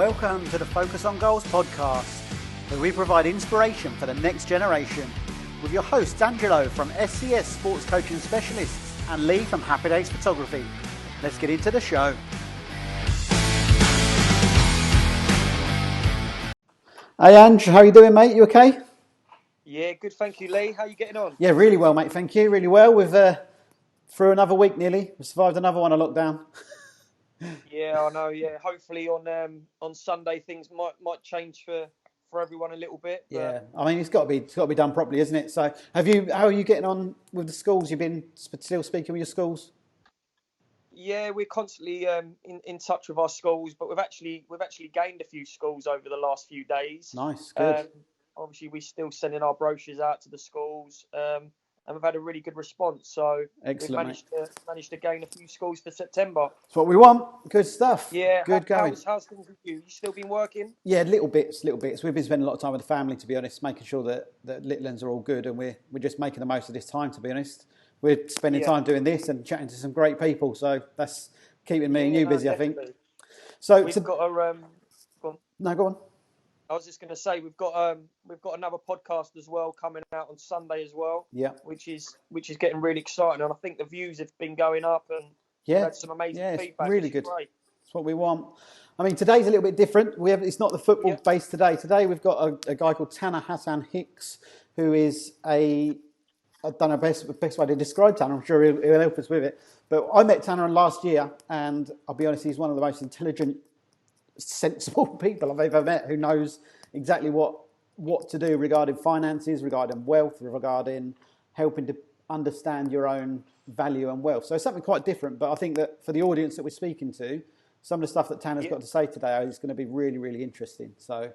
Welcome to the Focus on Goals podcast, where we provide inspiration for the next generation with your hosts Angelo from SCS Sports Coaching Specialists and Lee from Happy Days Photography. Let's get into the show. Hey Ange, how are you doing, mate? You okay? Yeah, good, thank you, Lee. How are you getting on? Yeah, really well, mate. Thank you. Really well. We've through another week nearly. We survived another one of lockdown. Yeah, I know. Yeah, hopefully on Sunday things might change for everyone a little bit. But... Yeah, I mean it's got to be done properly, isn't it? So, how are you getting on with the schools? You've been still speaking with your schools? Yeah, we're constantly in touch with our schools, but we've actually gained a few schools over the last few days. Nice, good. Obviously, we're still sending our brochures out to the schools, and we've had a really good response. So excellent, we've managed to gain a few schools for September. That's what we want. Good stuff. Yeah, good going. How's things with you? You still been working? Yeah, little bits. We've been spending a lot of time with the family, to be honest, making sure that little ones are all good, and we're just making the most of this time, to be honest. We're spending time doing this and chatting to some great people, so that's keeping me and you busy, definitely. I think. So we've got a go on. No, go on. I was just going to say we've got another podcast as well coming out on Sunday as well. Yeah. Which is getting really exciting, and I think the views have been going up, and we've had some amazing feedback. It's really good. Great. That's what we want. I mean, today's a little bit different. It's not the football based today. Today we've got a guy called Tanner Hicks, who is I don't know the best way to describe Tanner. I'm sure he'll help us with it. But I met Tanner last year, and I'll be honest, he's one of the most intelligent, sensible people I've ever met, who knows exactly what to do regarding finances, regarding wealth, regarding helping to understand your own value and wealth. So it's something quite different, but I think that for the audience that we're speaking to, some of the stuff that Tanner's got to say today is going to be really, really interesting. So,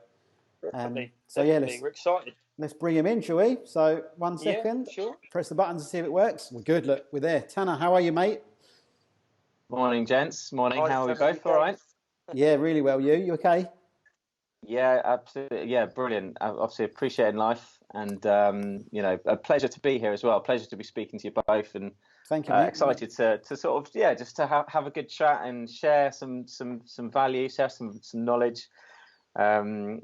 definitely. We're excited. Let's bring him in, shall we? So, 1 second. Yeah, sure. Press the buttons and see if it works. We're good. Look, we're there. Tanner, how are you, mate? Morning, gents. Morning. How are we both? All right? Yeah, really well. You okay? Yeah, absolutely. Yeah, brilliant. Obviously, appreciating life, and a pleasure to be here as well. Pleasure to be speaking to you both, and thank you. Mate. Excited to sort of just to have a good chat and share some value, share some knowledge, and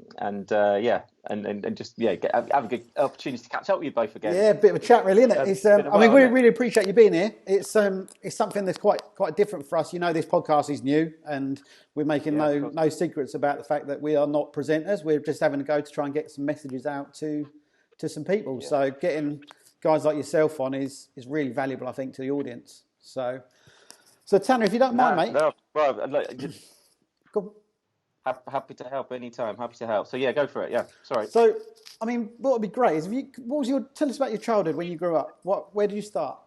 just have a good opportunity to catch up with you both again. Yeah, a bit of a chat, really, isn't it? It's we really appreciate you being here. It's something that's quite different for us. You know, this podcast is new, and we're making no secrets about the fact that we are not presenters. We're just having to go to try and get some messages out to some people. Yeah. So getting guys like yourself on is really valuable, I think, to the audience. So Tanner, if you don't mind, mate. No, well, go. Happy to help anytime. Happy to help. So yeah, go for it. Yeah, sorry. So I mean, what would be great is tell us about your childhood when you grew up. Where did you start?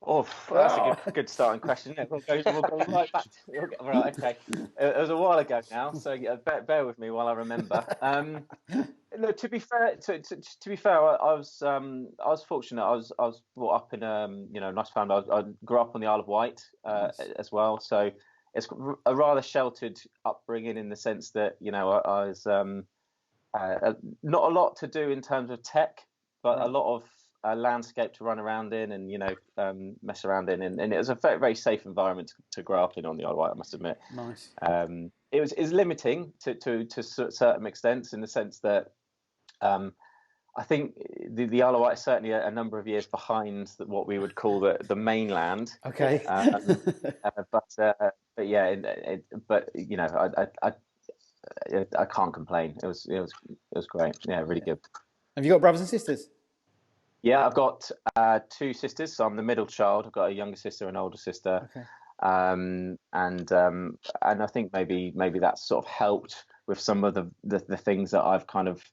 Oh, that's a good starting question. Yeah, we'll go right back. Right, okay. It was a while ago now, so bear with me while I remember. No, to be fair, I was fortunate. I was brought up in a nice family. I grew up on the Isle of Wight as well, so it's a rather sheltered upbringing in the sense that I was not a lot to do in terms of tech, but a lot of landscape to run around in and mess around in, and it was a very, very safe environment to grow up in on the Isle of Wight, I must admit. Nice. It was limiting to certain extents in the sense that I think the Isle of Wight is certainly a number of years behind what we would call the mainland. Okay. But yeah, I can't complain. It was great. Yeah, really good. Have you got brothers and sisters? Yeah, I've got two sisters. So I'm the middle child. I've got a younger sister and an older sister. Okay. And I think maybe that's sort of helped with some of the things that I've kind of,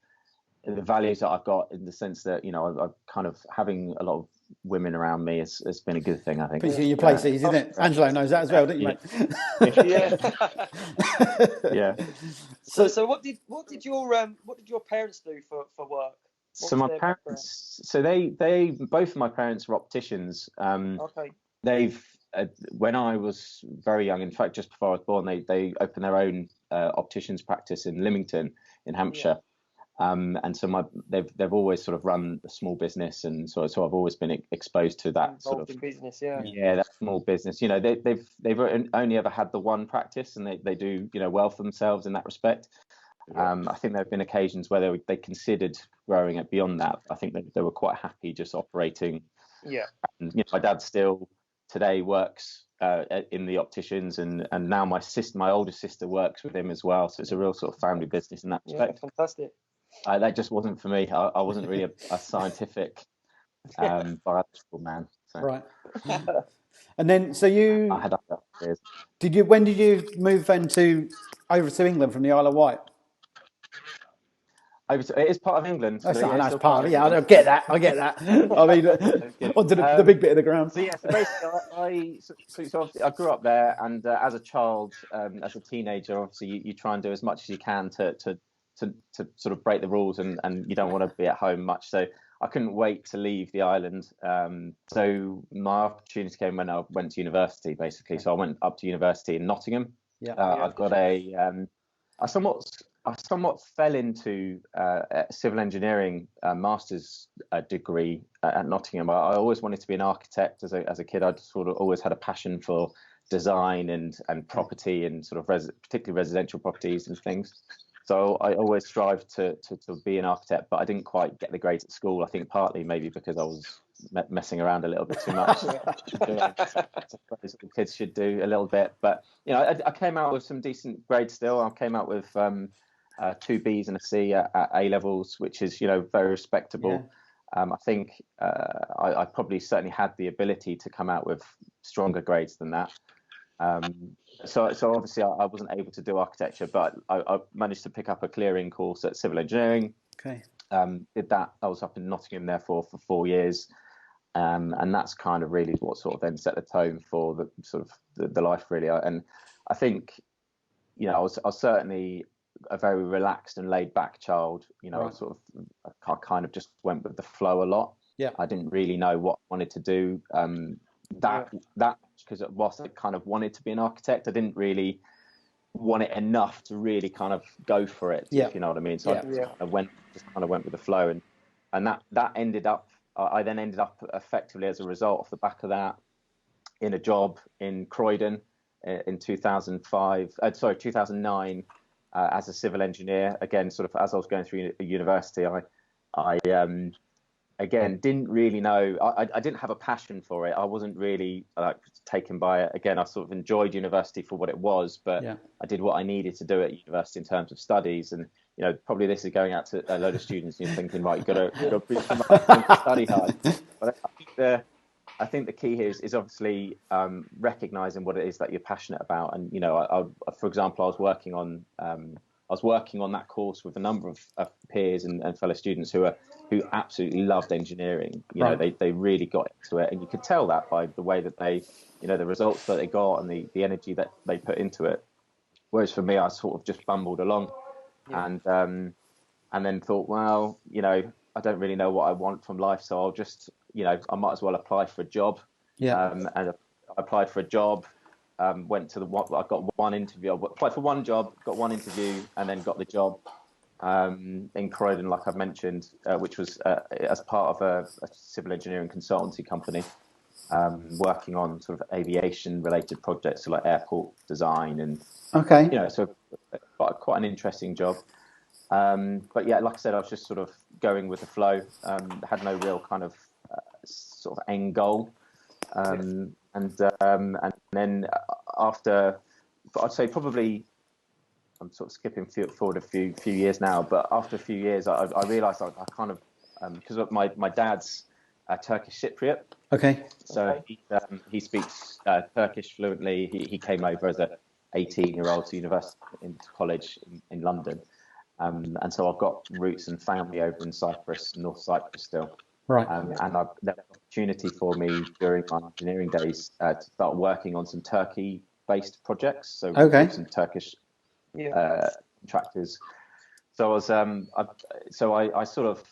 the values that I've got, in the sense that I've kind of, having a lot of women around me has been a good thing, I think. Puts you in your place, isn't it? Angelo knows that as well, don't you, mate? Yeah. So what did your parents do for work? So my parents, they both of my parents were opticians. Okay. They've when I was very young, in fact, just before I was born, they opened their own opticians practice in Lymington, in Hampshire. And so they've always sort of run a small business, and so I've always been exposed to that Involved sort of in business, that small business. They've only ever had the one practice, and they do well for themselves in that respect. I think there have been occasions where they considered growing it beyond that. I think they were quite happy just operating. Yeah. And, my dad still today works in the opticians, and now my older sister works with him as well. So it's a real sort of family business in that respect. Yeah, fantastic. That just wasn't for me. I wasn't really a scientific biological man. So. Right. And then, so I had other ideas. when did you move then over to England from the Isle of Wight? It is part of England. That's So, not a nice still part. Yeah, England. I get that. I mean, onto the big bit of the ground. So yeah, so basically, so obviously I grew up there, and as a child, as a teenager, obviously you try and do as much as you can to sort of break the rules, and you don't want to be at home much. So I couldn't wait to leave the island. So my opportunity came when I went to university, basically. So I went up to university in Nottingham. Yeah. I got I somewhat fell into civil engineering master's degree at Nottingham. I always wanted to be an architect as a kid. I'd sort of always had a passion for design and property, and sort of particularly residential properties and things. So I always strived to be an architect, but I didn't quite get the grades at school. I think partly maybe because I was messing around a little bit too much. Suppose kids should do a little bit, but I came out with some decent grades still. I came out with 2 Bs and a C at A levels, which is very respectable. Yeah. I think I probably certainly had the ability to come out with stronger grades than that. So obviously I wasn't able to do architecture, but I managed to pick up a clearing course at civil engineering. Okay. Did that. I was up in Nottingham there for 4 years. And that's kind of really what sort of then set the tone for the sort of the life really. And I think, I was certainly a very relaxed and laid back child. Right. I kind of just went with the flow a lot. Yeah. I didn't really know what I wanted to do. That because whilst I kind of wanted to be an architect, I didn't really want it enough to really kind of go for it. If you know what I mean. So I just kind of went with the flow, and that ended up. I then ended up effectively as a result off the back of that in a job in Croydon in 2009 as a civil engineer. Again, sort of as I was going through university, I again didn't really know. I didn't have a passion for it. I wasn't really taken by it. Again, I sort of enjoyed university for what it was, but I did what I needed to do at university in terms of studies. And probably this is going out to a load of students. You're thinking, right, you've got to study hard. But I think the key here is obviously recognizing what it is that you're passionate about. And for example, I was working on that course with a number of peers and fellow students who absolutely loved engineering. They really got into it, and you could tell that by the way that they, the results that they got and the energy that they put into it. Whereas for me, I sort of just bumbled along. And then thought, well, I don't really know what I want from life, so I'll just, I might as well apply for a job. And I applied for a job, went to I got one interview. I applied for one job, got one interview, and then got the job in Croydon, like I've mentioned, which was as part of a civil engineering consultancy company, working on sort of aviation-related projects, so like airport design and. Okay. So quite an interesting job. But yeah, like I said, I was just sort of going with the flow. Had no real kind of sort of end goal. And then after, I'd say probably, I'm sort of skipping forward a few years now, but after a few years, I realised I kind of, because my dad's Turkish Cypriot. Okay. So he speaks Turkish fluently. He came over as a 18-year-old to university, into college in London, and so I've got roots and family over in Cyprus, North Cyprus still. Right. And that was an opportunity for me during my engineering days to start working on some Turkey-based projects. So some Turkish contractors. So I was, I sort of,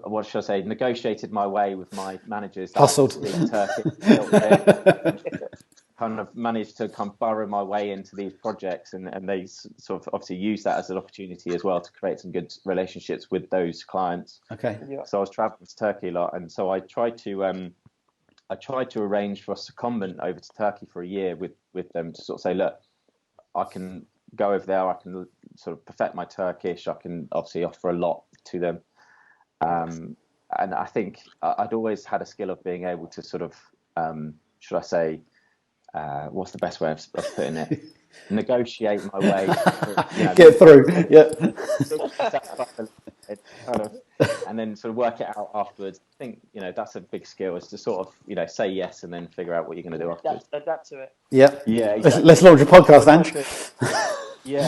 what should I say, negotiated my way with my managers. Hustled. Turkish a little bit. kind of managed to kind of burrow my way into these projects, and they sort of obviously use that as an opportunity as well to create some good relationships with those clients. Okay. Yeah. So I was traveling to Turkey a lot, and so I tried to arrange for a secondment over to Turkey for a year with them to sort of say, look, I can go over there, I can sort of perfect my Turkish, I can obviously offer a lot to them. And I think I'd always had a skill of being able to sort of, should I say, what's the best way of putting it? Negotiate my way, get through. Yeah. Kind of, and then sort of work it out afterwards. I think that's a big skill, is to sort of say yes and then figure out what you're going to do afterwards. Adapt to it. Yeah. Yeah. Exactly. Let's launch a podcast, Ange. Yeah.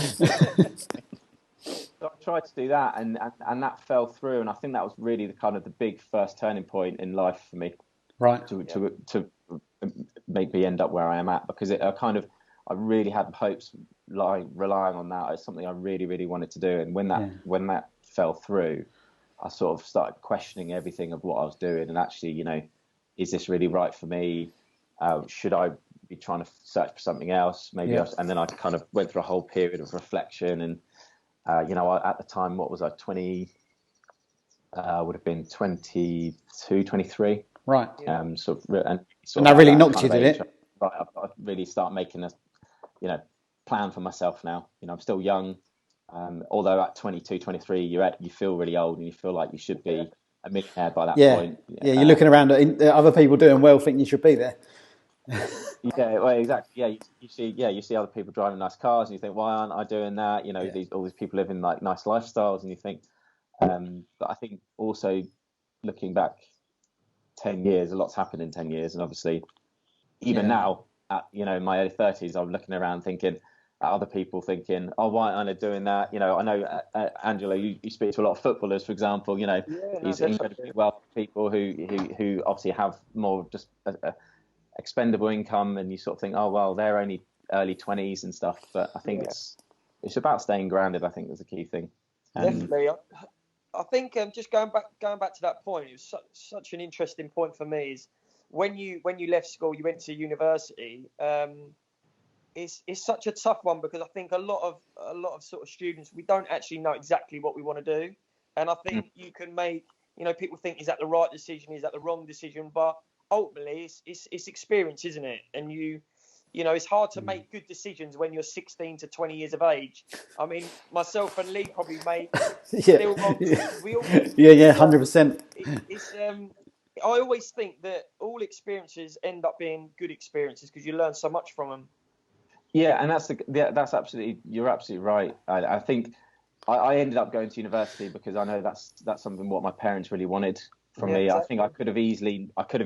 So I tried to do that, and that fell through, and I think that was really the kind of the big first turning point in life for me. Right. To make me end up where I am at, because I really had hopes relying on that as something I really, really wanted to do. And when that fell through, I sort of started questioning everything of what I was doing. And actually, is this really right for me? Should I be trying to search for something else? Maybe. And then I kind of went through a whole period of reflection. And, at the time, what was I, 20, would have been 22, 23. Right. And that really knocked you, did it? Right. I really start making a, plan for myself now. I'm still young. Although at 22, 23, you feel really old, and you feel like you should be a millionaire by that point. Yeah, you're looking around at other people doing well, think you should be there. Yeah, well, exactly. Yeah, you see other people driving nice cars, and you think, why aren't I doing that? All these people living like nice lifestyles, and you think. But I think also looking back 10 years, a lot's happened in 10 years, and obviously even now at in my early 30s, I'm looking around thinking at other people thinking, oh, why aren't I doing that? I know Angelo, you speak to a lot of footballers, for example. These incredibly wealthy people who obviously have more just a expendable income, and you sort of think, oh well, they're only early 20s and stuff. But I think it's about staying grounded. I think is a key thing. Definitely. I think just going back to that point, it was such an interesting point for me. Is when you left school, you went to university. It's such a tough one, because I think a lot of sort of students, we don't actually know exactly what we want to do, and I think you can make people think, is that the right decision, is that the wrong decision, but ultimately it's experience, isn't it? And it's hard to make good decisions when you're 16 to 20 years of age. I mean, myself and Lee probably make still wrong decisions. We all 100%. I always think that all experiences end up being good experiences, because you learn so much from them. Yeah, and that's absolutely, you're absolutely right. I think I ended up going to university because I know that's something what my parents really wanted from me. Exactly. I think I could have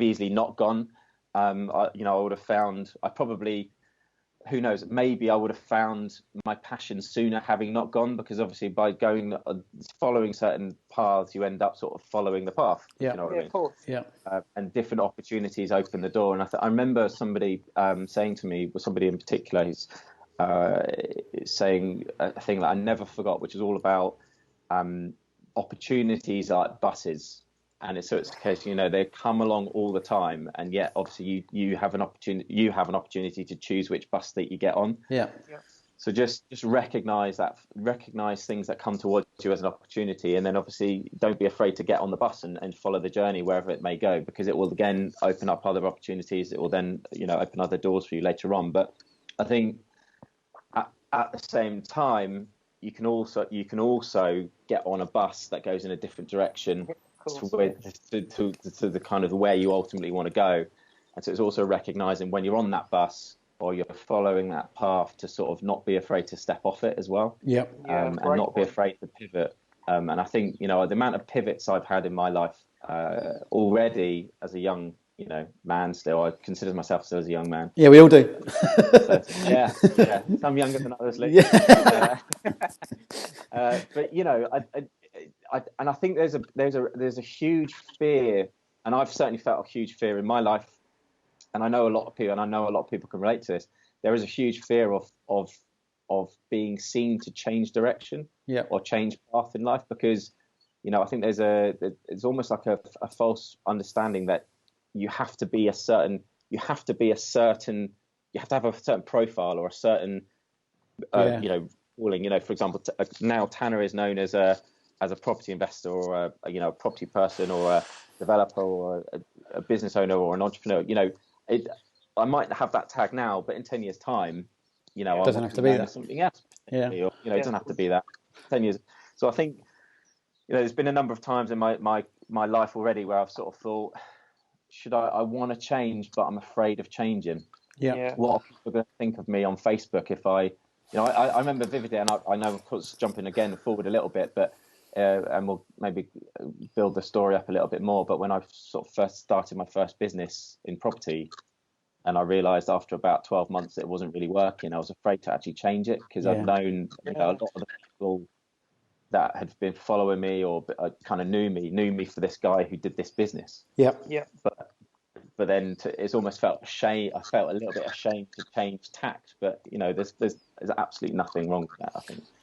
easily not gone. I would have found, who knows, maybe I would have found my passion sooner having not gone, because obviously by following certain paths, you end up sort of following the path. Yeah, you know what I mean? Of course. Yeah. And different opportunities open the door. And I remember somebody saying to me, somebody in particular, who's saying a thing that I never forgot, which is all about opportunities are like buses. And it's a case, they come along all the time, and yet obviously you have an opportunity to choose which bus that you get on. Yeah. So just recognize things that come towards you as an opportunity, and then obviously don't be afraid to get on the bus and follow the journey wherever it may go, because it will again open up other opportunities. It will then open other doors for you later on. But I think at the same time, you can also get on a bus that goes in a different direction to the kind of where you ultimately want to go. And so it's also recognizing when you're on that bus or you're following that path to sort of not be afraid to step off it as well. And not be afraid to pivot. And I think, the amount of pivots I've had in my life already as a young, man still, I consider myself still as a young man. Yeah, we all do. Yeah. Some younger than others, Lee. Yeah. But I think there's a huge fear, and I've certainly felt a huge fear in my life, and I know a lot of people can relate to this. There is a huge fear of being seen to change direction, or change path in life, because I think it's almost like a false understanding that you have to be a certain you have to have a certain profile or a certain calling. For example, now Tanner is known as a property investor or a property person or a developer or a business owner or an entrepreneur. I might have that tag now, but in 10 years' time, it doesn't have to be that. Something else. Or, it doesn't have to be that. 10 years. So I think, there's been a number of times in my life already where I've sort of thought, I want to change, but I'm afraid of changing. Yeah. What are people going to think of me on Facebook if I remember vividly, and I know, of course, jumping again forward a little bit, but and we'll maybe build the story up a little bit more. But when I sort of first started my first business in property, and I realised after about 12 months it wasn't really working, I was afraid to actually change it because I've known a lot of the people that had been following me or kind of knew me for this guy who did this business. Yeah. But then it's almost felt shame. I felt a little bit ashamed to change tact. But there's absolutely nothing wrong with that.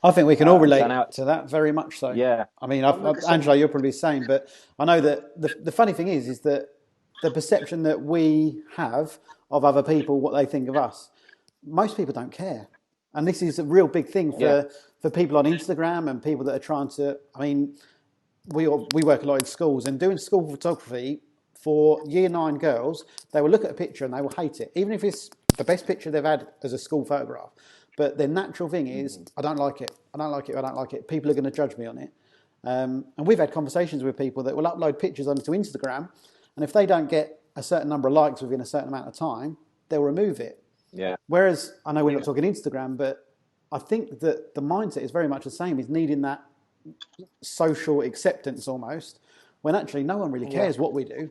I think we can all relate to that very much so. Yeah. I mean, Angelo, you're probably the same, but I know that the funny thing is that the perception that we have of other people, what they think of us, most people don't care. And this is a real big thing for people on Instagram and people that are trying to, we work a lot in schools, and doing school photography for year 9 girls, they will look at a picture and they will hate it, even if it's the best picture they've had as a school photograph. But their natural thing is, I don't like it. I don't like it. I don't like it. People are going to judge me on it. And we've had conversations with people that will upload pictures onto Instagram, and if they don't get a certain number of likes within a certain amount of time, they'll remove it. Yeah. Whereas, I know we're not talking Instagram, but I think that the mindset is very much the same, is needing that social acceptance almost, when actually no one really cares what we do.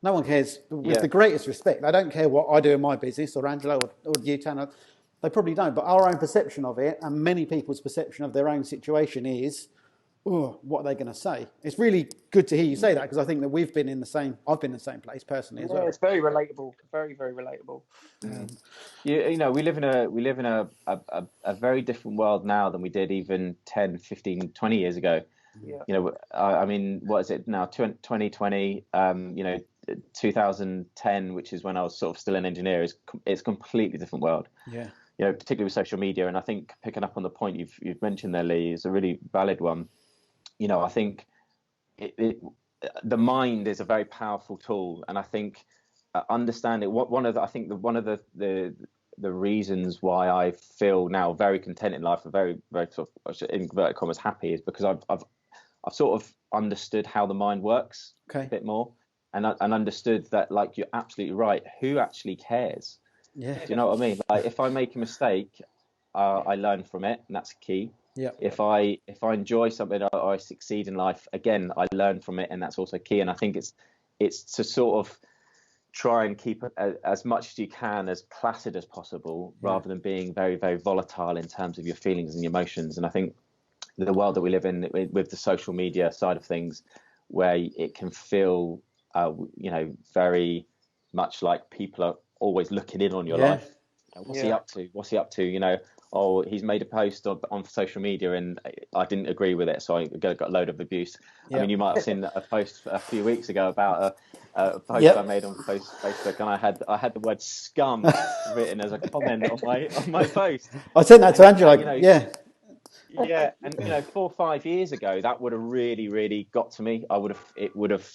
No one cares, with the greatest respect. They don't care what I do in my business, or Angelo, or you, Tanner. They probably don't. But our own perception of it, and many people's perception of their own situation is, what are they going to say? It's really good to hear you say that, because I think that I've been in the same place personally as well. It's very relatable. Very, very relatable. We live in a very different world now than we did even 10, 15, 20 years ago. Yeah. I mean, what is it now? 2020, 2010, which is when I was sort of still an engineer, it's a completely different world. Yeah. Particularly with social media. And I think picking up on the point you've mentioned there, Lee, is a really valid one. I think the mind is a very powerful tool, and I think understanding one of the reasons why I feel now very content in life, very very sort of inverted commas happy, is because I've sort of understood how the mind works a bit more, and understood that, like, you're absolutely right. Who actually cares? Yeah. Do you know what I mean? Like, if I make a mistake, I learn from it, and that's key. Yeah. If I enjoy something or I succeed in life, again, I learn from it, and that's also key. And I think it's to sort of try and keep as much as you can as placid as possible, rather than being very, very volatile in terms of your feelings and your emotions. And I think the world that we live in with the social media side of things, where it can feel, very much like people are always looking in on your life. What's he up to? What's he up to? He's made a post on social media and I didn't agree with it, so I got a load of abuse. I mean, you might have seen a post a few weeks ago about a post I made on Facebook, and I had the word scum written as a comment on my post. I sent that to Angela. Yeah, and 4 or 5 years ago, that would have really, really got to me. I would have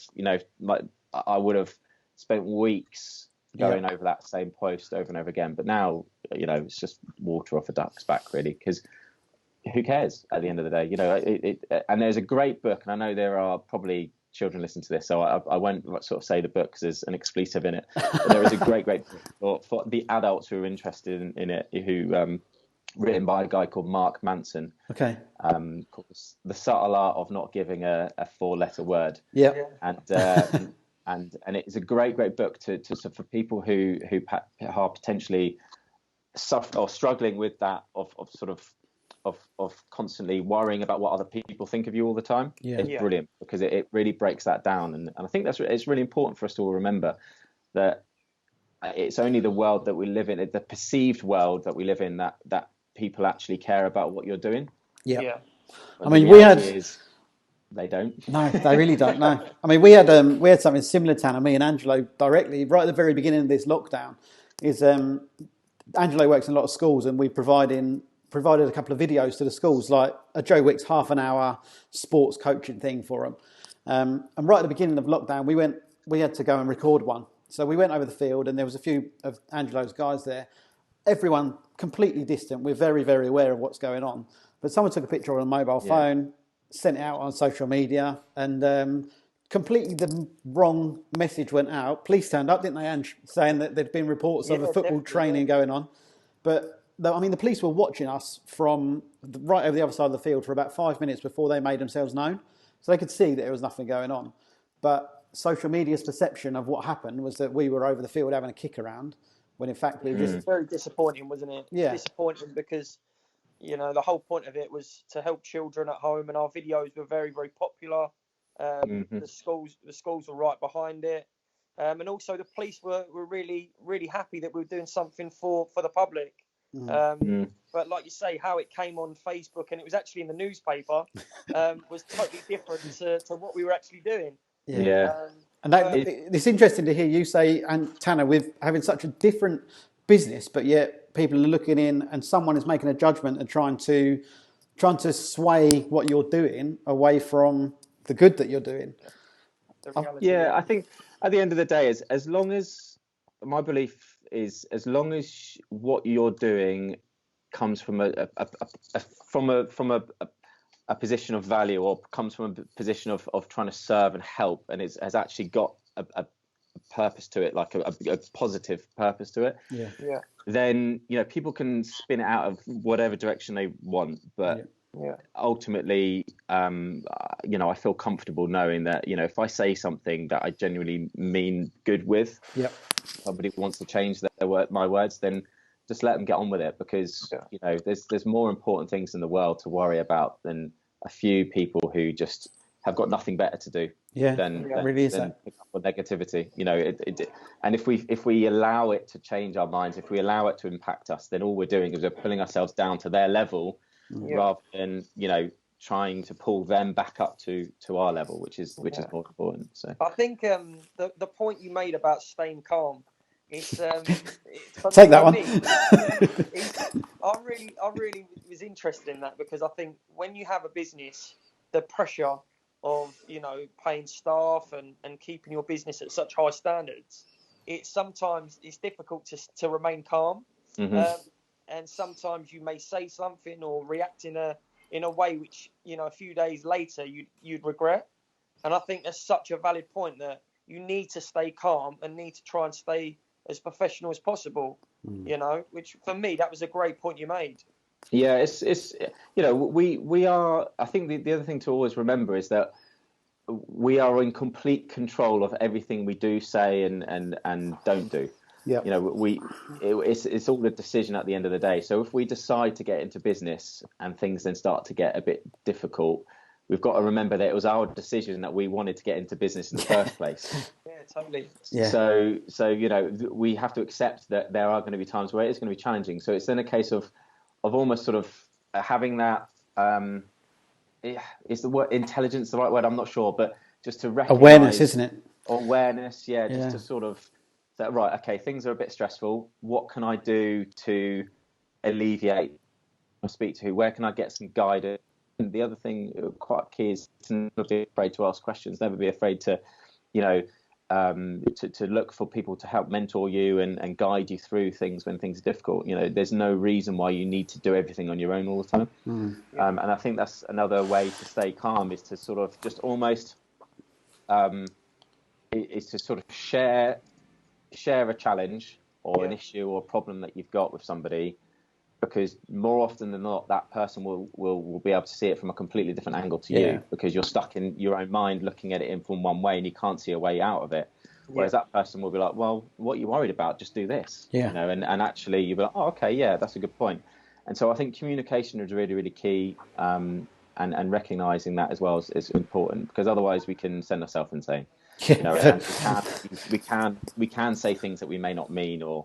spent weeks going over that same post over and over again. But now, it's just water off a duck's back, really, because who cares at the end of the day? And there's a great book, and I know there are probably children listening to this, so I won't sort of say the book because there's an expletive in it. But there is a great book for the adults who are interested in it, who written by a guy called Mark Manson. Okay. Called The Subtle Art of Not Giving a 4-letter word. Yeah. And it's a great book to for people who are potentially suffer or struggling with that of constantly worrying about what other people think of you all the time. It's brilliant, because it really breaks that down, and I think it's really important for us to all remember that it's only the world that we live in, the perceived world that we live in, that people actually care about what you're doing. Yeah. I mean, they don't. No, they really don't. No, I mean, we had something similar, Tanner, me and Angelo, directly right at the very beginning of this lockdown. Is Angelo works in a lot of schools, and we provided a couple of videos to the schools, like a Joe Wicks half an hour sports coaching thing for them. And right at the beginning of lockdown, we had to go and record one. So we went over the field, and there was a few of Angelo's guys there. Everyone completely distant. We're very, very aware of what's going on. But someone took a picture on a mobile phone, sent it out on social media, and completely the wrong message went out. Police turned up, didn't they, Ange, saying that there'd been reports of a football training going on. But, I mean, the police were watching us from right over the other side of the field for about 5 minutes before they made themselves known. So they could see that there was nothing going on. But social media's perception of what happened was that we were over the field having a kick around, when in fact we were just... Very disappointing, wasn't it? Yeah. Disappointing because, the whole point of it was to help children at home, and our videos were very, very popular. The schools were right behind it. And also the police were really, really happy that we were doing something for the public. But like you say, how it came on Facebook and it was actually in the newspaper was totally different to what we were actually doing. And it's interesting to hear you say, and Tanner, with having such a different business, but yet people are looking in and someone is making a judgment and trying to sway what you're doing away from the good that you're doing. I think at the end of the day, as long as my belief is, as long as what you're doing comes from a position of value, or comes from a position of trying to serve and help, and has actually got a purpose to it, like a positive purpose to it, then people can spin it out of whatever direction they want, but ultimately I feel comfortable knowing that if I say something that I genuinely mean good with, somebody wants to change my words, then just let them get on with it, because there's more important things in the world to worry about than a few people who just have got nothing better to do than pick up on negativity. And if we allow it to change our minds, if we allow it to impact us, then all we're doing is we're pulling ourselves down to their level, rather than trying to pull them back up to our level, which is more important. So I think the point you made about staying calm, it's take that one. I really was interested in that, because I think when you have a business, the pressure of paying staff and keeping your business at such high standards, sometimes it's difficult to remain calm, and sometimes you may say something or react in a way which a few days later you'd regret. And I think that's such a valid point, that you need to stay calm and need to try and stay as professional as possible. Which for me, that was a great point you made. Yeah, it's we are. I think the other thing to always remember is that we are in complete control of everything we do, say, and don't do. Yeah. It's all a decision at the end of the day. So if we decide to get into business and things then start to get a bit difficult, we've got to remember that it was our decision that we wanted to get into business in the first place. Yeah, totally. Yeah. So we have to accept that there are going to be times where it's going to be challenging. So it's then a case of almost sort of having that. Is the word intelligence the right word? I'm not sure, but just to recognize awareness, isn't it? Awareness, just to sort of say, right, okay, things are a bit stressful. What can I do to alleviate? I speak to who? Where can I get some guidance? And the other thing quite key is to never be afraid to ask questions. Never be afraid to, to look for people to help mentor you and guide you through things when things are difficult. There's no reason why you need to do everything on your own all the time. And I think that's another way to stay calm, is to sort of just almost is to sort of share a challenge or an issue or a problem that you've got with somebody, because more often than not, that person will be able to see it from a completely different angle to you, because you're stuck in your own mind looking at it in from one way and you can't see a way out of it. Whereas that person will be like, well, what are you worried about? Just do this. And actually you'll be like, oh, okay, yeah, that's a good point. And so I think communication is really, really key, and recognizing that as well is important, because otherwise we can send ourselves insane. And we can say things that we may not mean, or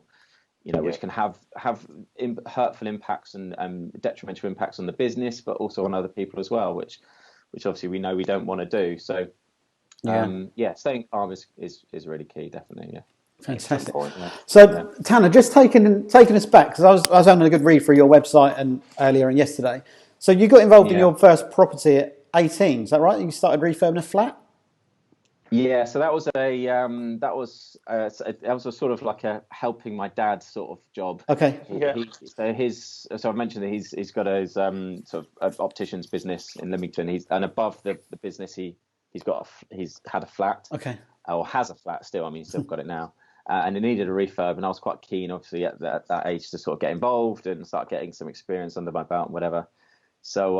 which can have hurtful impacts and detrimental impacts on the business, but also on other people as well, which obviously we know we don't want to do. So, staying calm is really key, definitely. Yeah. Fantastic. Point. So Tanner, just taking us back, because I was having a good read through your website and earlier and yesterday. So you got involved in your first property at 18. Is that right? You started refurbing a flat. Yeah, so that was a sort of like a helping my dad sort of job. Okay. So I mentioned that he's got his sort of optician's business in Leamington. And above the business he's had a flat. Okay. Or has a flat still. I mean, he's still got it now. And it needed a refurb, and I was quite keen, obviously, at that age to sort of get involved and start getting some experience under my belt and whatever. So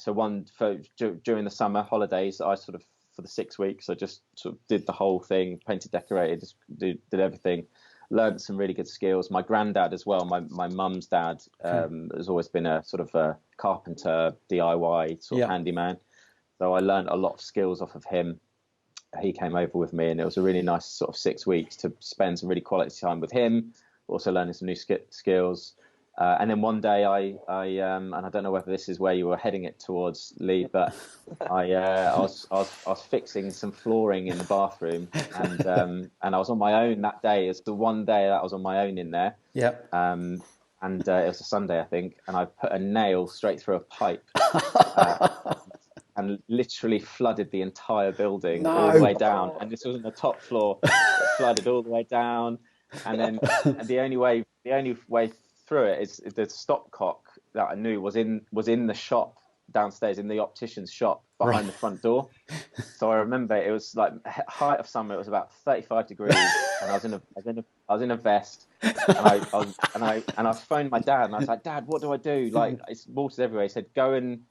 during the summer holidays, I sort of, for the 6 weeks, I just sort of did the whole thing, painted, decorated, just did everything, learned some really good skills. My granddad as well, my mum's dad, has always been a sort of a carpenter, DIY sort of handyman. So I learned a lot of skills off of him. He came over with me, and it was a really nice sort of 6 weeks to spend some really quality time with him, also learning some new skills. And then one day and I don't know whether this is where you were heading it towards, Lee, but I was fixing some flooring in the bathroom, and I was on my own that day. It's the one day that I was on my own in there. Yeah. And it was a Sunday, I think, and I put a nail straight through a pipe. And literally flooded the entire building all the way down. And this was on the top floor. It flooded all the way down. And then the only way through it is the stopcock that I knew was in the shop downstairs, in the optician's shop behind the front door. So I remember it was like height of summer. It was about 35 degrees, and I was in a vest. And I phoned my dad, and I was like, "Dad, what do I do? Like, it's water everywhere." He said, "Go and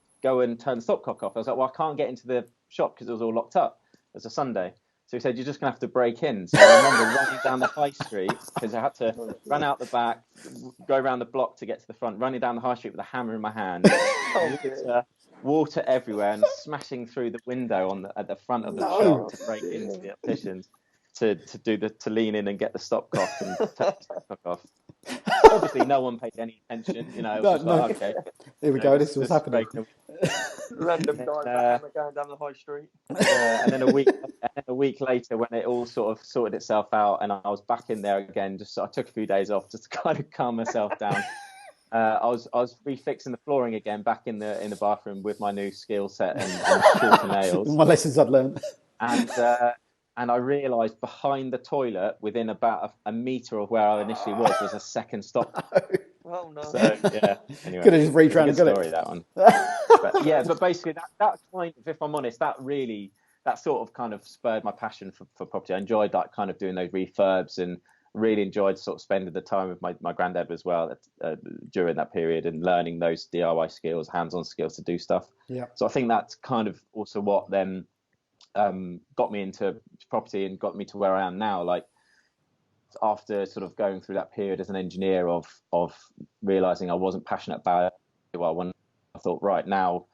turn the stopcock off." I was like, "Well, I can't get into the shop because it was all locked up. It was a Sunday." So he said, "You're just going to have to break in." So I remember running down the high street, because I had to run out the back, go around the block to get to the front, running down the high street with a hammer in my hand, water everywhere, and smashing through the window at the front of the shop to break into the opticians to lean in and get the stopcock and take the stopcock off. Obviously, no one paid any attention. It was like, okay, here we go. This was happening. Random guy going down the high street. And then a week later, when it all sort of sorted itself out, and I was back in there again, I took a few days off just to kind of calm myself down. I was refixing the flooring again, back in the bathroom with my new skill set and shorter nails. My lessons I'd learned. And I realised behind the toilet, within about a metre of where I initially was a second stop. Oh no! So yeah. Anyway, could have just returned. Good story, that one. but basically that kind of, if I'm honest, that sort of kind of spurred my passion for property. I enjoyed that kind of doing those refurbs, and really enjoyed sort of spending the time with my granddad as well during that period, and learning those DIY skills, hands-on skills to do stuff. Yeah. So I think that's kind of also what then got me into property and got me to where I am now. Like, after sort of going through that period as an engineer of realizing I wasn't passionate about it, I thought, right, now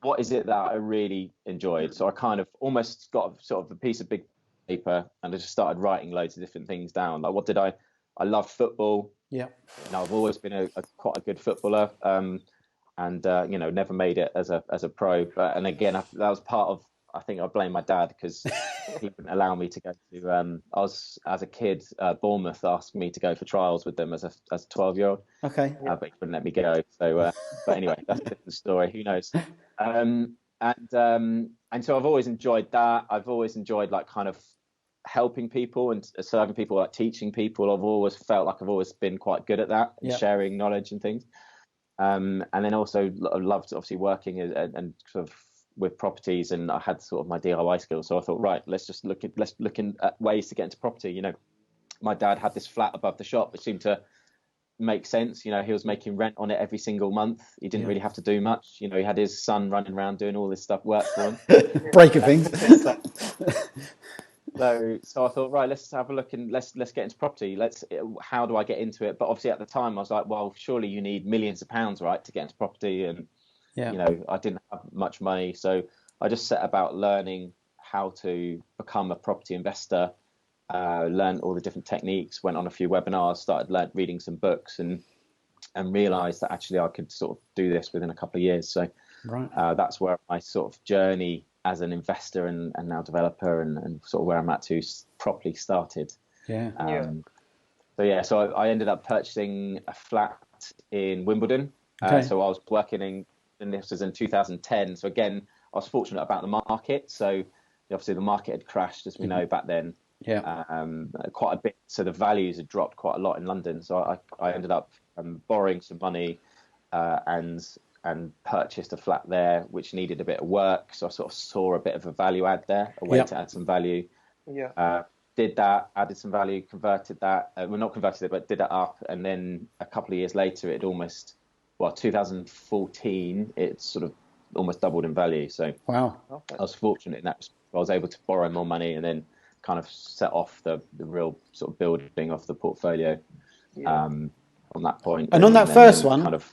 what is it that I really enjoyed? So I kind of almost got sort of a piece of big paper, and I just started writing loads of different things down. Like, what did I loved football. Yeah. I've always been quite a good footballer. And never made it as a pro. But, and again, that was part of, I think I blame my dad, because he wouldn't allow me to go to. I was, as a kid, Bournemouth asked me to go for trials with them as a 12-year-old. Okay. But he wouldn't let me go. So, but anyway, that's a different story. Who knows? And so I've always enjoyed that. I've always enjoyed like kind of helping people and serving people, like teaching people. I've always felt like I've always been quite good at that, and sharing knowledge and things. And then also loved obviously working and sort of with properties, and I had sort of my DIY skills. So I thought, right, let's look at ways to get into property. My dad had this flat above the shop, which seemed to make sense. He was making rent on it every single month. He didn't really have to do much. He had his son running around doing all this stuff, work for him, breaking things. So I thought, right, let's have a look and let's get into property. How do I get into it? But obviously at the time I was like, well, surely you need millions of pounds, right, to get into property. And I didn't have much money, so I just set about learning how to become a property investor. Learned all the different techniques, went on a few webinars, started reading some books, and realised that actually I could sort of do this within a couple of years. So that's where my sort of journey as an investor and now developer and sort of where I'm at to properly started. Yeah. So I ended up purchasing a flat in Wimbledon. Okay. So I was working and this was in 2010. So again, I was fortunate about the market. So obviously the market had crashed, as we know, back then. Yeah. Quite a bit. So the values had dropped quite a lot in London. So I ended up borrowing some money and purchased a flat there, which needed a bit of work. So I sort of saw a bit of a value add there, a way to add some value. Yeah. Did that, added some value, converted that. Well, not converted it, but did it up. And then a couple of years later, 2014, it sort of almost doubled in value. So wow. I was fortunate in that I was able to borrow more money and then kind of set off the real sort of building of the portfolio on that point. And really. on that first one, kind of.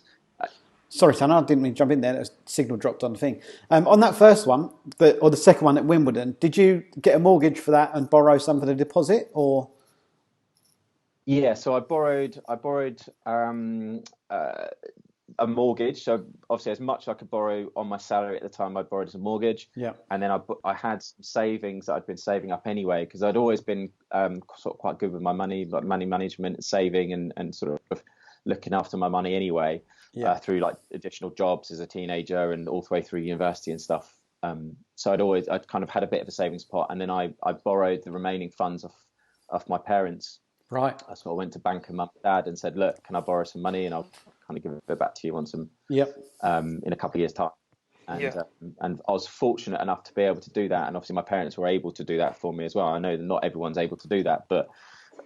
Sorry, Tanner, I didn't mean to jump in there. The signal dropped on the thing. On that first one, or the second one at Wimbledon, did you get a mortgage for that and borrow some for the deposit, or? Yeah, so I borrowed a mortgage. So obviously, as much as I could borrow on my salary at the time, I borrowed as a mortgage. Yeah. And then I had some savings that I'd been saving up anyway, because I'd always been sort of quite good with my money, like money management, and and sort of looking after my money anyway. Through like additional jobs as a teenager and all the way through university and stuff. So I'd kind of had a bit of a savings pot, and then I borrowed the remaining funds off my parents. Right. So I went to bank and mum and dad and said, look, can I borrow some money? And I'll kind of give it back to you on some, in a couple of years' time. And I was fortunate enough to be able to do that. And obviously my parents were able to do that for me as well. I know that not everyone's able to do that, but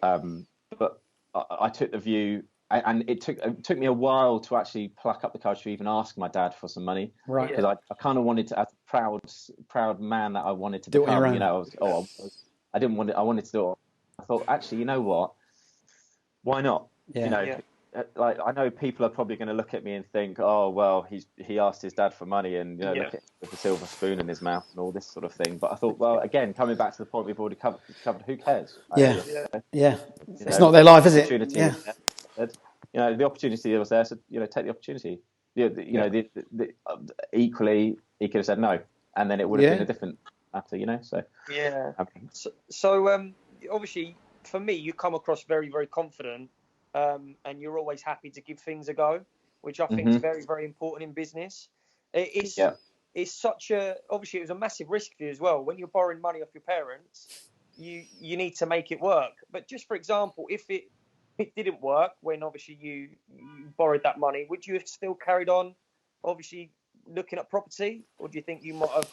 I took the view. And it took me a while to actually pluck up the courage to even ask my dad for some money, right? Because I kind of wanted to, as a proud man that I wanted to become. I didn't want it. I wanted to do it. I thought, actually, you know what? Why not? Like I know people are probably going to look at me and think, oh well, he asked his dad for money and look at him with a silver spoon in his mouth and all this sort of thing. But I thought, well, again, coming back to the point we've already covered, who cares? It's not their life, is it? Yeah. The opportunity was there, so take the opportunity. Equally, he could have said no, and then it would have been a different matter. So obviously, for me, you come across very, very confident, and you're always happy to give things a go, which I think is very, very important in business. It's such obviously it was a massive risk for you as well. When you're borrowing money off your parents, you need to make it work. But just for example, if it didn't work when obviously you borrowed that money, would you have still carried on obviously looking at property, or do you think you might have?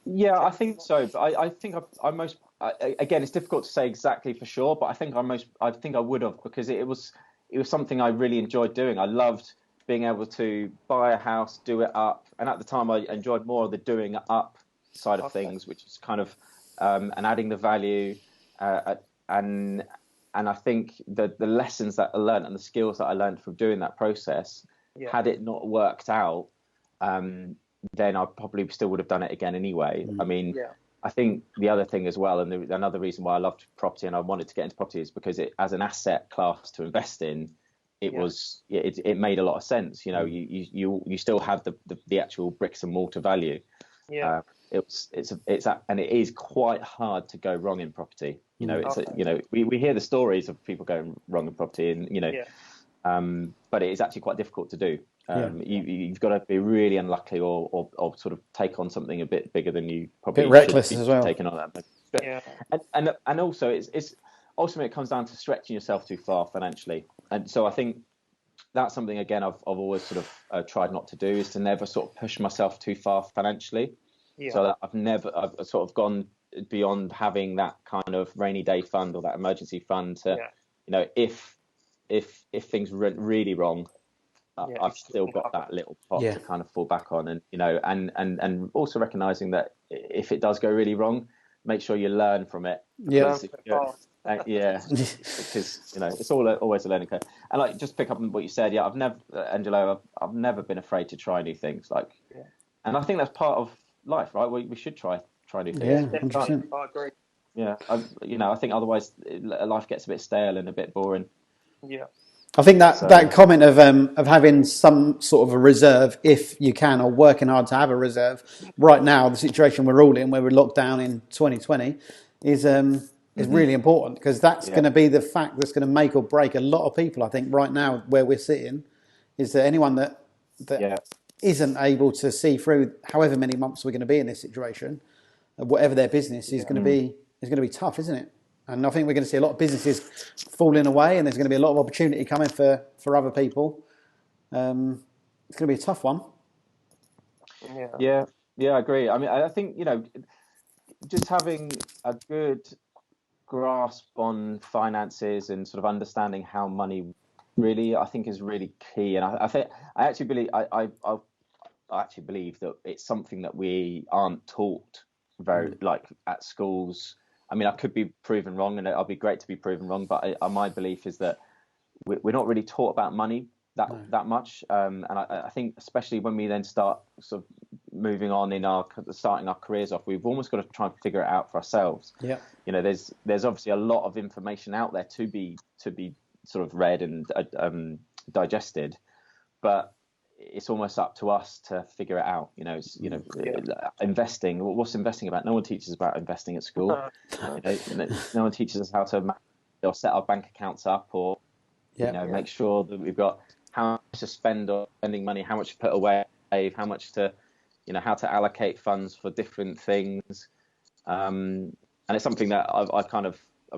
Yeah, I think so. But I think again, it's difficult to say exactly for sure, but I think I would have, because it was something I really enjoyed doing. I loved being able to buy a house, do it up, and at the time I enjoyed more of the doing it up side of things, which is kind of and adding the value and I think the lessons that I learned and the skills that I learned from doing that process, had it not worked out, then I probably still would have done it again anyway. I mean, I think the other thing as well, and another reason why I loved property and I wanted to get into property, is because it, as an asset class to invest in, it made a lot of sense. You still have the actual bricks and mortar value. And it is quite hard to go wrong in property. We hear the stories of people going wrong in property, and but it is actually quite difficult to do. You've got to be really unlucky or sort of take on something a bit bigger than you probably bit reckless as well. Taking on that. And also it's ultimately it comes down to stretching yourself too far financially. And so I think that's something, again, I've always sort of tried not to do, is to never sort of push myself too far financially. So that I've sort of gone beyond having that kind of rainy day fund or that emergency fund to, if things went really wrong, I've still got that little pot to kind of fall back on, and and also recognizing that if it does go really wrong, make sure you learn from it. Because it's always a learning curve. And like, just pick up on what you said. Angelo, I've never been afraid to try new things. And I think that's part of life, right? We should try new things. Yeah, 100%. I agree. Yeah, I think otherwise life gets a bit stale and a bit boring. Yeah. I think that comment of having some sort of a reserve, if you can, or working hard to have a reserve. Right now, the situation we're all in, where we're locked down in 2020, is is really important, because that's going to be the fact that's going to make or break a lot of people. I think right now where we're sitting is that anyone that isn't able to see through however many months we're going to be in this situation, whatever their business is going to be tough, isn't it? And I think we're going to see a lot of businesses falling away, and there's going to be a lot of opportunity coming for other people. It's going to be a tough one. Yeah, I agree. I mean, I think, just having a good grasp on finances and sort of understanding how money really, I think, is really key. And I think I actually believe that it's something that we aren't taught very at schools. I mean, I could be proven wrong, and it'll be great to be proven wrong. But my belief is that we're not really taught about money that much. And I think especially when we then start sort of moving on in starting our careers off, we've almost got to try and figure it out for ourselves. Yeah. There's obviously a lot of information out there to be sort of read and digested, but it's almost up to us to figure it out. Investing. What's investing about? No one teaches about investing at school. No one teaches us how to set our bank accounts up, or make sure that we've got how much to spend or spending money, how much to put away, how much to, how to allocate funds for different things. And it's something that I'm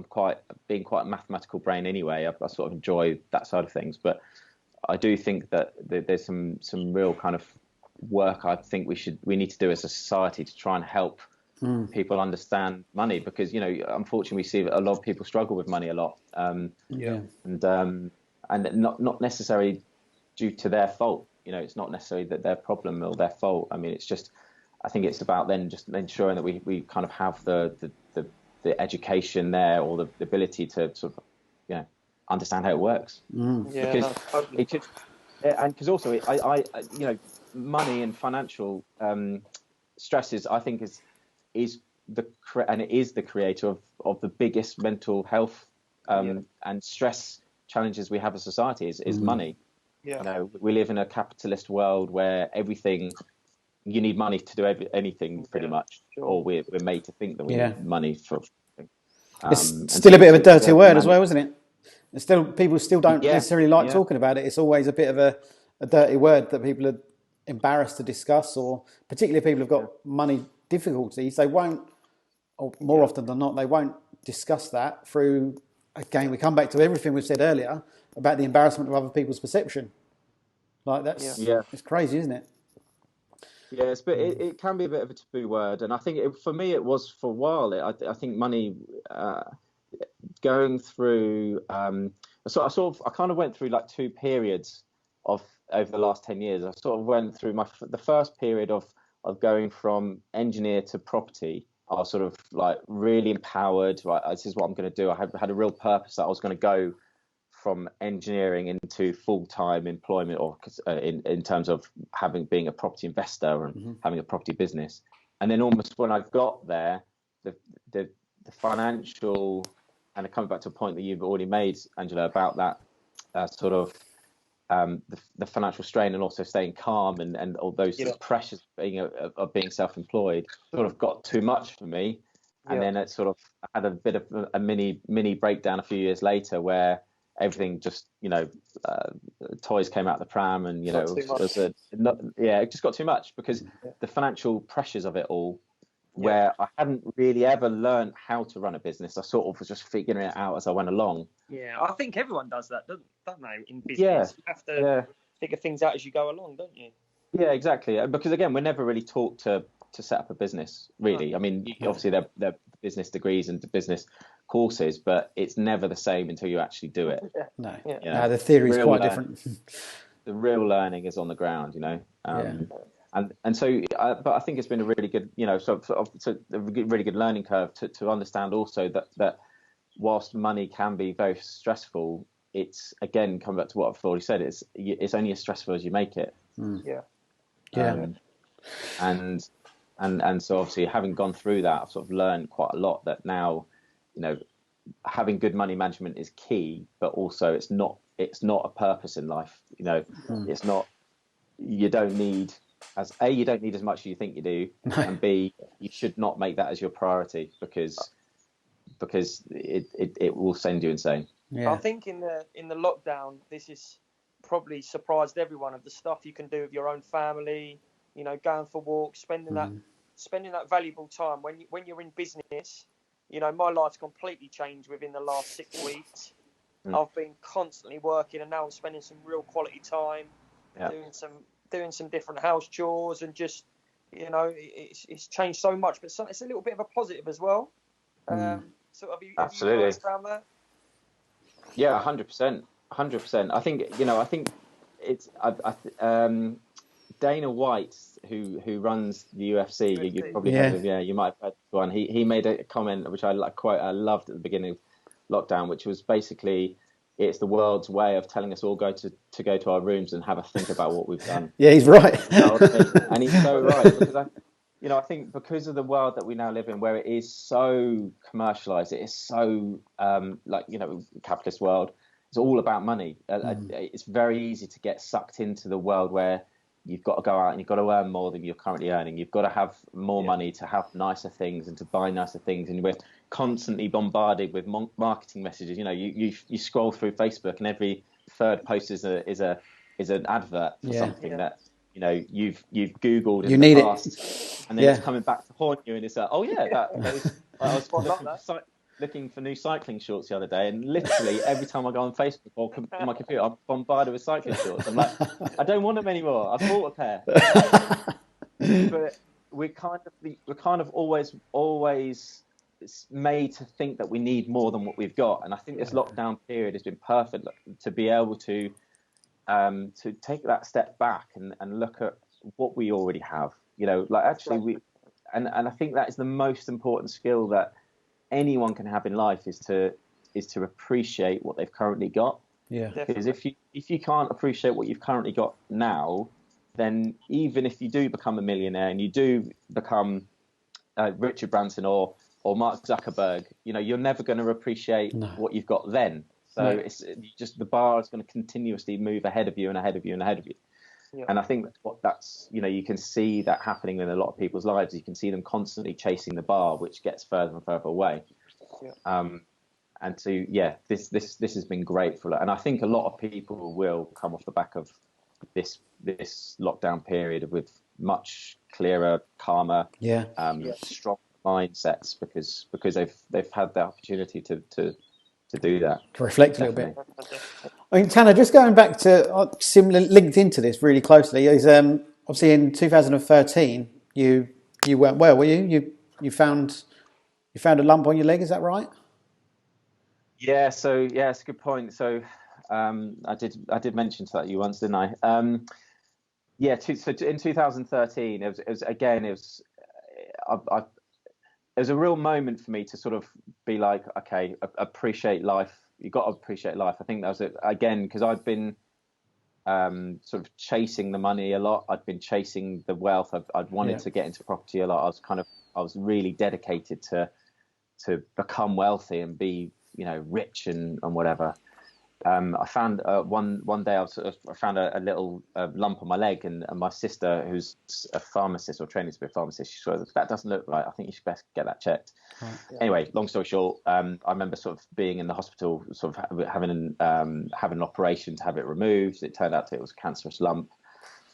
quite a mathematical brain anyway. I sort of enjoy that side of things, but I do think that there's some real kind of work I think we need to do as a society to try and help people understand money, because unfortunately we see a lot of people struggle with money a lot, and not necessarily due to their fault. It's not necessarily that their problem or their fault. I mean, I think it's about then just ensuring that we kind of have the education there, or the ability to sort of understand how it works. Because also money and financial stresses, I think, is the creator of the biggest mental health and stress challenges we have as society is money. We live in a capitalist world where everything, you need money to do anything pretty much, or we're made to think that we need money for. It's still a bit of a dirty word as well, isn't it? It's still, people still don't necessarily like talking about it. It's always a bit of a dirty word that people are embarrassed to discuss, or particularly people who've got money difficulties. They won't, or more often than not, they won't discuss that through. Again, we come back to everything we said earlier about the embarrassment of other people's perception. Like it's crazy, isn't it? Yes, but it can be a bit of a taboo word, and I think for me it was for a while. I think money, going through. So I kind of went through like two periods over the last 10 years. I sort of went through the first period of going from engineer to property. I was sort of like really empowered. Right, this is what I'm going to do. I had a real purpose that I was going to go from engineering into full-time employment, or in terms of being a property investor and having a property business. And then almost when I got there, the financial, and coming back to a point that you've already made, Angela, about that sort of the financial strain, and also staying calm, and all those pressures of being self-employed sort of got too much for me. And then it sort of had a bit of a mini breakdown a few years later, where everything just, toys came out the pram, and it just got too much, because the financial pressures of it all, where I hadn't really ever learned how to run a business. I sort of was just figuring it out as I went along. Yeah, I think everyone does that, don't they, in business? You have to figure things out as you go along, don't you? Yeah, exactly. Because again, we're never really taught to set up a business, really. I mean, obviously they're business degrees and business courses, but it's never the same until you actually do it. No, the theory is quite different. The real learning is on the ground, And so, but I think it's been a really good, so a really good learning curve to understand also that whilst money can be very stressful, it's, again, coming back to what I've already said, it's only as stressful as you make it. And so obviously, having gone through that, I've sort of learned quite a lot, that now, having good money management is key, but also it's not a purpose in life. It's not, you don't need as much as you think you do, and B, you should not make that as your priority, because because it will send you insane. I think in the lockdown, this is probably surprised everyone of the stuff you can do with your own family. You know, going for walks, spending that valuable time when you're in business. You know, my life's completely changed within the last 6 weeks. I've been constantly working, and now I'm spending some real quality time doing some different house chores, and just, you know, it's changed so much. But it's a little bit of a positive as well. So have you guys found that? Yeah, 100%, 100%. I think it's Dana White, who runs the UFC. You probably heard of him. Yeah, you might have heard one. He made a comment which I loved at the beginning of lockdown, which was basically, it's the world's way of telling us all go to our rooms and have a think about what we've done. Yeah, he's right. And he's so right, because I think because of the world that we now live in, where it is so commercialized, it is so capitalist world. It's all about money. It's very easy to get sucked into the world where you've got to go out and you've got to earn more than you're currently earning. You've got to have more money to have nicer things and to buy nicer things. And we're constantly bombarded with marketing messages. You know, you scroll through Facebook, and every third post is an advert for something that, you know, you've Googled in the past, and then it's coming back to haunt you, and it's like, I was looking for new cycling shorts the other day, and literally every time I go on Facebook or on my computer, I'm bombarded with cycling shorts. I'm like, I don't want them anymore. I've bought a pair. But we're kind of always made to think that we need more than what we've got, and I think this lockdown period has been perfect to be able to take that step back and look at what we already have. You know, like actually and I think that is the most important skill that anyone can have in life, is to appreciate what they've currently got. Yeah. Because if you can't appreciate what you've currently got now, then even if you do become a millionaire and you do become Richard Branson or Mark Zuckerberg, you know, you're never going to appreciate what you've got then. So it's just, the bar is going to continuously move ahead of you and ahead of you and ahead of you. Yeah. And I think that's, you know, you can see that happening in a lot of people's lives. You can see them constantly chasing the bar, which gets further and further away. Yeah. And so, this has been great for, and I think a lot of people will come off the back of this lockdown period with much clearer, calmer, strong mindsets, because they've had the opportunity to do that. To reflect a little bit. I mean, Tanner, just going back to similar, linked into this really closely, is obviously in 2013 you weren't well, were you? You found a lump on your leg, is that right? Yeah. So it's a good point. So I did mention that you once, didn't I? So in 2013, it was a real moment for me to sort of be like, okay, appreciate life. You've got to appreciate life. I think that was it again, because I've been sort of chasing the money a lot. I'd been chasing the wealth. I'd wanted to get into property a lot. I was really dedicated to become wealthy and be, you know, rich and whatever. I found one day I found a little lump on my leg, and my sister, who's a pharmacist or training to be a pharmacist, she said, that doesn't look right. I think you should best get that checked. Right. Yeah. Anyway, long story short, I remember sort of being in the hospital, sort of having an operation to have it removed. It turned out it was a cancerous lump.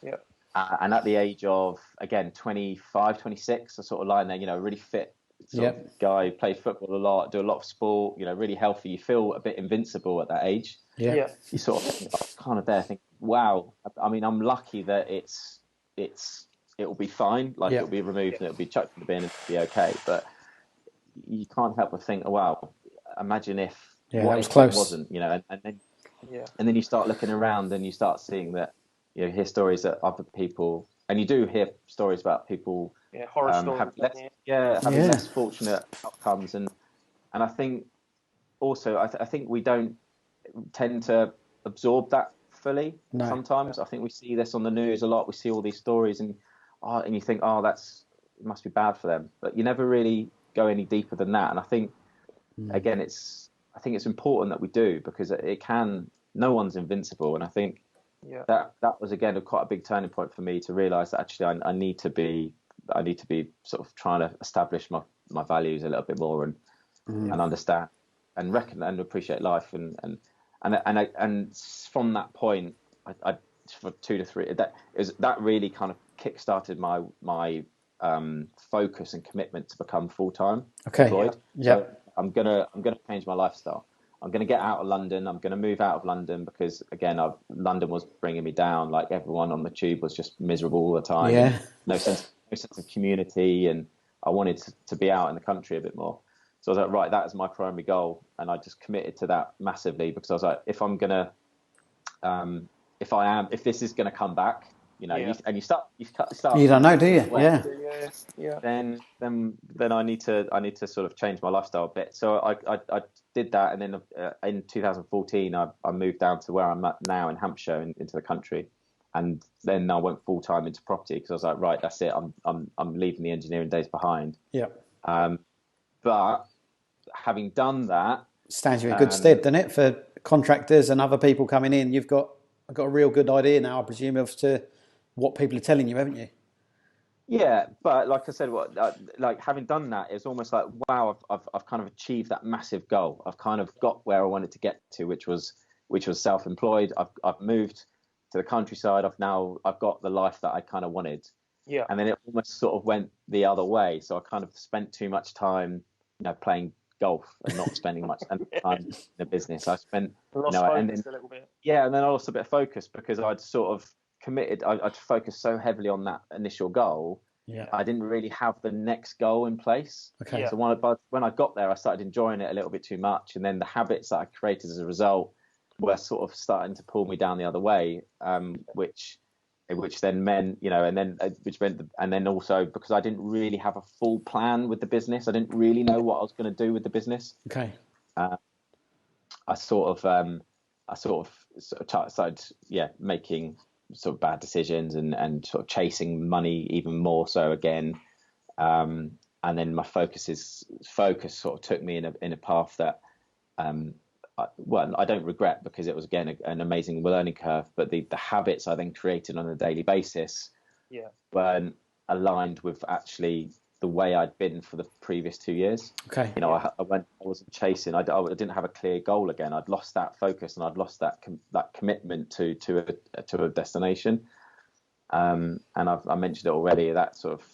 Yeah. And at the age of, again, 25, 26, I sort of lying there, you know, really fit sort of guy, played football a lot, do a lot of sport, you know, really healthy. You feel a bit invincible at that age. Yeah. You sort of kind of there think, wow, I mean, I'm lucky that it'll be fine. Like it'll be removed and it'll be chucked in the bin and it'll be okay. But you can't help but think, oh, wow, imagine if what if it wasn't, you know, and then you start looking around and you start seeing that, you know, hear stories that other people, and you do hear stories about people horror stories, having less fortunate outcomes, and I think also I think we don't tend to absorb that fully sometimes. I think we see this on the news a lot. We see all these stories and you think, it must be bad for them, but you never really go any deeper than that. And I think again, it's important that we do, because no one's invincible, and I think that was again quite a big turning point for me to realise that actually I need to be sort of trying to establish my values a little bit more, and understand and reckon and appreciate life. And from that point, I for 2 to 3, that really kind of kick-started my focus and commitment to become full-time employed. So I'm gonna change my lifestyle. I'm going to get out of London. I'm going to move out of London because, again, London was bringing me down. Like, everyone on the tube was just miserable all the time. Yeah. No sense of community, and I wanted to be out in the country a bit more. So I was like, right, that is my primary goal, and I just committed to that massively because I was like, if this is going to come back, you start. You don't know, do you? Yeah. Then I need to sort of change my lifestyle a bit. So I did that, and then in 2014 I moved down to where I'm at now in Hampshire, into the country, and then I went full time into property because I was like, right, that's it. I'm leaving the engineering days behind. Yeah. But having done that, stands you in good stead, doesn't it, for contractors and other people coming in? I've got a real good idea now, I presume, as to what people are telling you, haven't you? Yeah, but like I said, like having done that, it's almost like, wow, I've kind of achieved that massive goal. I've kind of got where I wanted to get to, which was self-employed. I've moved to the countryside. I've got the life that I kind of wanted. Yeah. And then it almost sort of went the other way. So I kind of spent too much time, playing golf and not spending much time in the business. I spent lost focus a little bit. Yeah, and then I lost a bit of focus because I'd sort of committed. I'd focused so heavily on that initial goal. Yeah. I didn't really have the next goal in place. Okay. Yeah. So when I got there, I started enjoying it a little bit too much, and then the habits that I created as a result were sort of starting to pull me down the other way, which then meant, and then also because I didn't really have a full plan with the business. I didn't really know what I was going to do with the business. Okay. I sort of started, making sort of bad decisions and sort of chasing money even more so again. And then my focus sort of took me in a path that, I don't regret because it was, again, an amazing learning curve, but the habits I then created on a daily basis weren't aligned with actually the way I'd been for the previous 2 years. Okay. I wasn't chasing. I didn't have a clear goal again. I'd lost that focus and I'd lost that commitment to a destination. And I mentioned it already. That sort of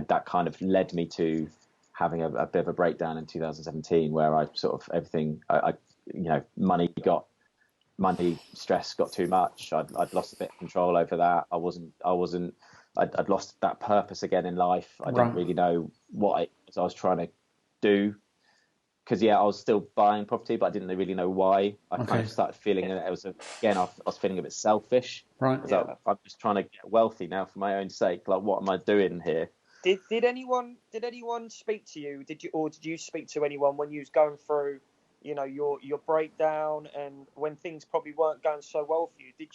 that kind of led me to having a bit of a breakdown in 2017, where I sort of everything. Money stress got too much. I'd lost a bit of control over that. I'd lost that purpose again in life. I didn't really know what I was trying to do, because I was still buying property, but I didn't really know why. I kind of started feeling that it was I was feeling a bit selfish. Right. I'm just trying to get wealthy now for my own sake. Like, what am I doing here? Did anyone speak to you? Did you speak to anyone when you was going through, your breakdown, and when things probably weren't going so well for you? Did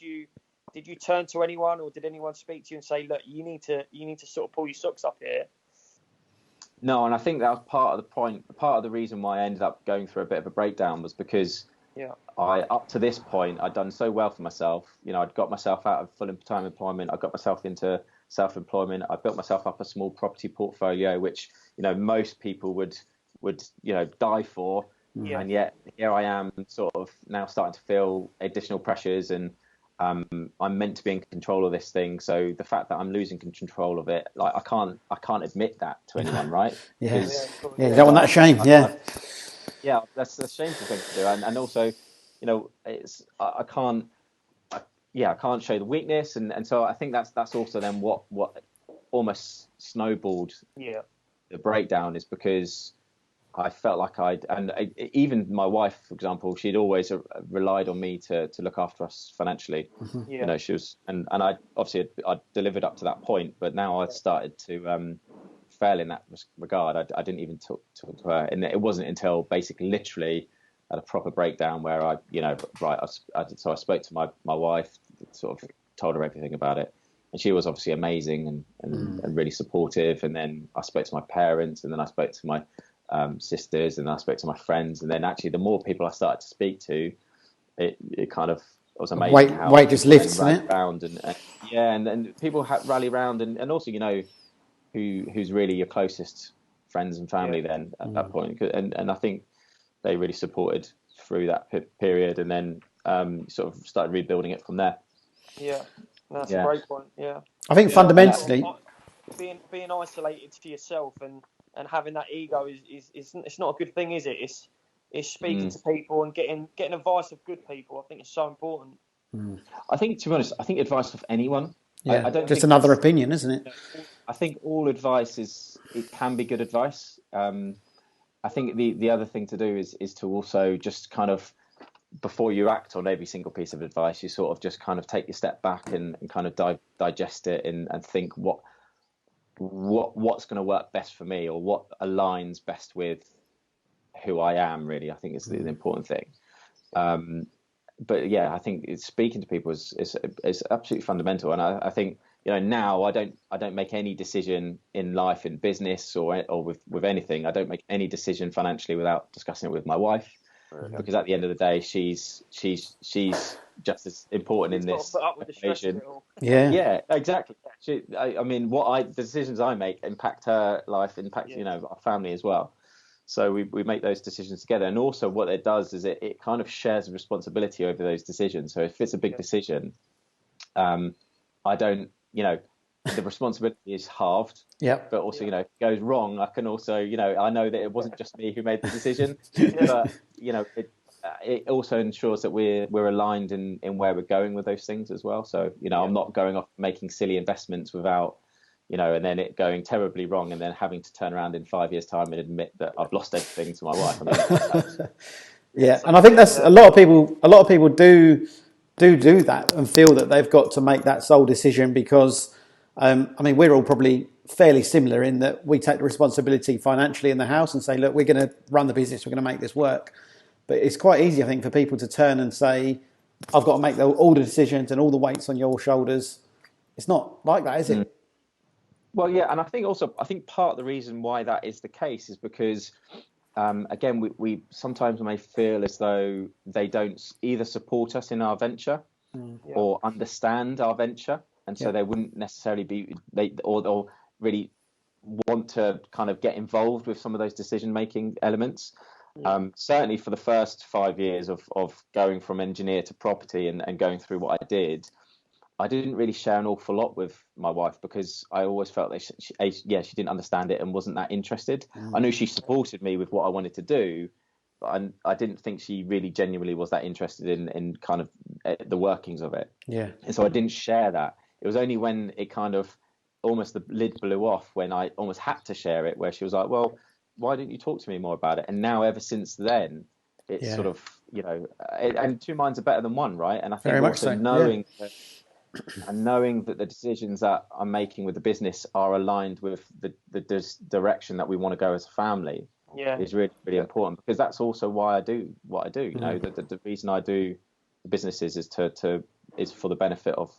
you turn to anyone, or did anyone speak to you and say, look, you need to sort of pull your socks up here? No, and I think that was part of the point. Part of the reason why I ended up going through a bit of a breakdown was because up to this point, I'd done so well for myself. I'd got myself out of full-time employment. I got myself into self-employment. I built myself up a small property portfolio, which most people would die for. Yeah. And yet here I am, sort of now starting to feel additional pressures, and I'm meant to be in control of this thing. So the fact that I'm losing control of it, like I can't admit that to anyone, right? You don't want that shame. That's a shameful thing to do, and also, I can't show the weakness, and so I think that's also then what almost snowballed the breakdown, is because I felt like even my wife, for example, she'd always relied on me to look after us financially. Mm-hmm. She was, and I obviously I delivered up to that point, but now I'd started to fail in that regard. I didn't even talk to her, and it wasn't until basically literally at a proper breakdown where I spoke to my wife, sort of told her everything about it, and she was obviously amazing and really supportive. And then I spoke to my parents, and then I spoke to my sisters, and I spoke to my friends, and then actually the more people I started to speak to, it kind of was amazing. Weight just lifts, rally around, and then people rally around, and also who's really your closest friends and family then at that point, and I think they really supported through that period, and then sort of started rebuilding it from there. Yeah, that's a great point. Yeah, I think fundamentally, being isolated to yourself and having that ego is it's not a good thing, is it? It's speaking to people and getting advice of good people. I think it's so important. I think, to be honest, I think advice of anyone. yeah, I don't just think another opinion, isn't it? I think all advice it can be good advice. I think the other thing to do is to also just kind of, before you act on every single piece of advice, you sort of just kind of take a step back and kind of digest it and think what's going to work best for me, or what aligns best with who I am. Really, I think is the important thing. But yeah, I think speaking to people is absolutely fundamental, and I think, you know, now I don't make any decision in life, in business or with anything. I don't make any decision financially without discussing it with my wife, because at the end of the day, she's just as important in this equation. Yeah, exactly. I mean, the decisions I make impact her life, you know, our family as well. So we make those decisions together, and also what it does is it kind of shares the responsibility over those decisions. So if it's a big decision, I don't, you know, the responsibility is halved. Yeah. But also, you know, if it goes wrong, I can also, you know, I know that it wasn't just me who made the decision, but you know, it also ensures that we're aligned in where we're going with those things as well. So, you know, I'm not going off making silly investments without, you know, and then it going terribly wrong, and then having to turn around in 5 years' time and admit that I've lost everything to my wife. I mean, yeah, and I think that's a lot of people do that and feel that they've got to make that sole decision because, I mean, we're all probably fairly similar in that we take the responsibility financially in the house and say, look, we're going to run the business, we're going to make this work. But it's quite easy, I think, for people to turn and say, I've got to make all the decisions and all the weights on your shoulders. It's not like that, is it? Well, yeah, and I think part of the reason why that is the case is because, again, we sometimes may feel as though they don't either support us in our venture or understand our venture, and so they wouldn't necessarily or really want to kind of get involved with some of those decision-making elements. Certainly for the first 5 years of going from engineer to property and going through what I did, I didn't really share an awful lot with my wife because I always felt that she didn't understand it and wasn't that interested. I knew she supported me with what I wanted to do, but I didn't think she really genuinely was that interested in kind of the workings of it. Yeah. And so I didn't share that. It was only when it kind of almost the lid blew off when I almost had to share it, where she was like, well, why didn't you talk to me more about it? And now ever since then, it's sort of, you know, and two minds are better than one, right? And I think also knowing that the decisions that I'm making with the business are aligned with the direction that we want to go as a family is really, really important, because that's also why I do what I do. You know, the reason I do the businesses is for the benefit of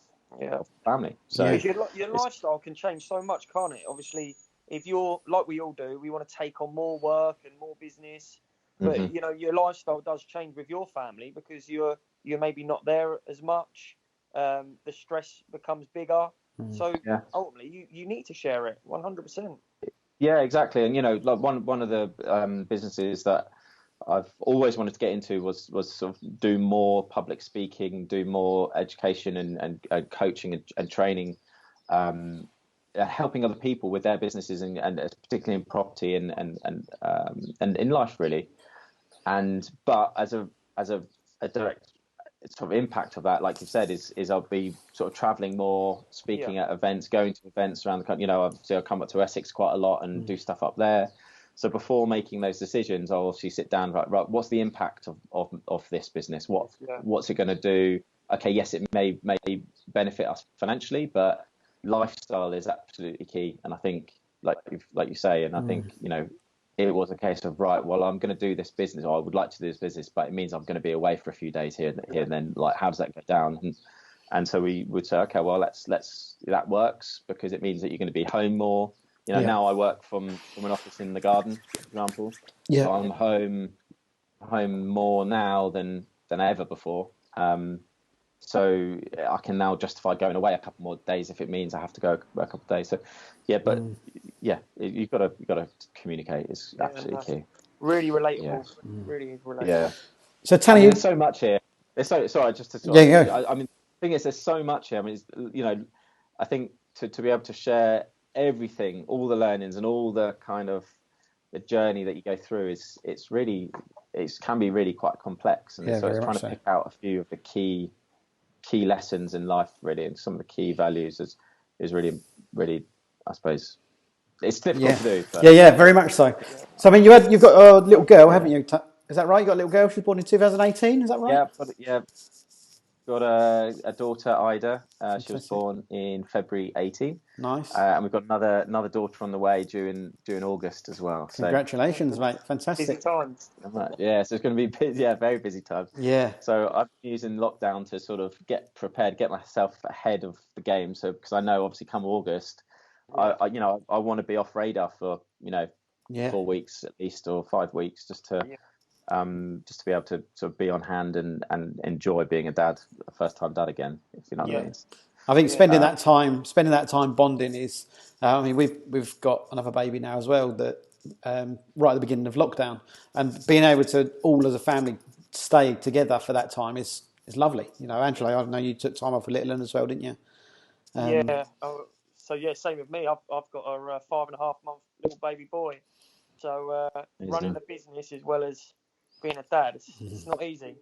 family. So your lifestyle can change so much, can't it? Obviously, if you're like we all do, we want to take on more work and more business, but you know, your lifestyle does change with your family because you're maybe not there as much. The stress becomes bigger. So ultimately, you need to share it 100%. Yeah, exactly. And you know, like one of the businesses that I've always wanted to get into was sort of do more public speaking, do more education and coaching and training, helping other people with their businesses and particularly in property and in life really. But as a direct sort of impact of that, like you said, is I'll be sort of traveling more, speaking at events, going to events around the country. You know, I'll come up to Essex quite a lot and do stuff up there. So before making those decisions, I'll obviously sit down, right, what's the impact of this business? What's it going to do? Okay, yes, it may benefit us financially, but lifestyle is absolutely key. And I think, like you say, and I think, you know, it was a case of, right, well, I'm going to do this business, or I would like to do this business, but it means I'm going to be away for a few days here and then, like, how does that go down? And so we would say, okay, well, let's that works because it means that you're going to be home more. You know, now I work from an office in the garden, for example. Yeah. So I'm home more now than ever before. So I can now justify going away a couple more days if it means I have to go a couple of days. So, yeah, but you've got to communicate. It's absolutely key. Really relatable. Really relatable. Yeah. So Tanner, there's so much here. There's sorry, just to sort I mean, the thing is, there's so much here. I mean, I think to be able to share everything, all the learnings and all the kind of the journey that you go through it can be really quite complex. And so it's trying to pick out a few of the key lessons in life, really, and some of the key values is really, I suppose, it's difficult to do. But... very much so. So I mean, you've got a little girl, haven't you? Is that right? You got a little girl. She was born in 2018. Is that right? Yeah. Got a daughter, Ida. She was born in February 18. Nice. And we've got another daughter on the way due in August as well. Congratulations, mate! Fantastic. Busy times. Yeah, so it's going to be busy, very busy times. Yeah. So I've been using lockdown to sort of get prepared, get myself ahead of the game. So because I know obviously come August, I want to be off radar for 4 weeks at least or 5 weeks just to be able to sort of be on hand and enjoy being a first time dad again, if you know what I mean. I think spending that time bonding is. I mean, we've got another baby now as well. That right at the beginning of lockdown, and being able to all as a family stay together for that time is lovely. You know, Angela, I know you took time off with little one as well, didn't you? Same with me. I've got a 5.5 month little baby boy. So running the business as well as being a dad, it's not easy.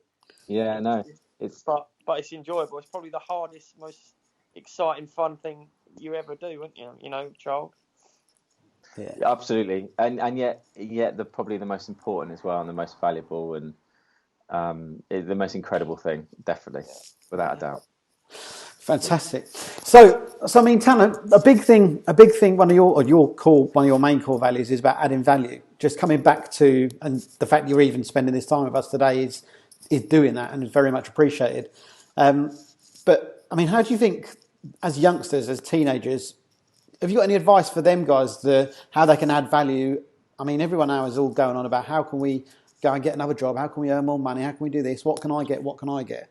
Yeah, no, but it's enjoyable. It's probably the hardest, most exciting, fun thing you ever do, wouldn't you? You know, child. Yeah, absolutely, and yet probably the most important as well, and the most valuable, and the most incredible thing, definitely, without a doubt. Fantastic. So I mean, Tanner, a big thing. One of your main core values is about adding value. Just coming back to, and the fact you're even spending this time with us today is doing that, and is very much appreciated. But I mean, how do you think, as youngsters, as teenagers, have you got any advice for them guys, how they can add value? I mean, everyone now is all going on about how can we go and get another job? How can we earn more money? How can we do this? What can I get? What can I get?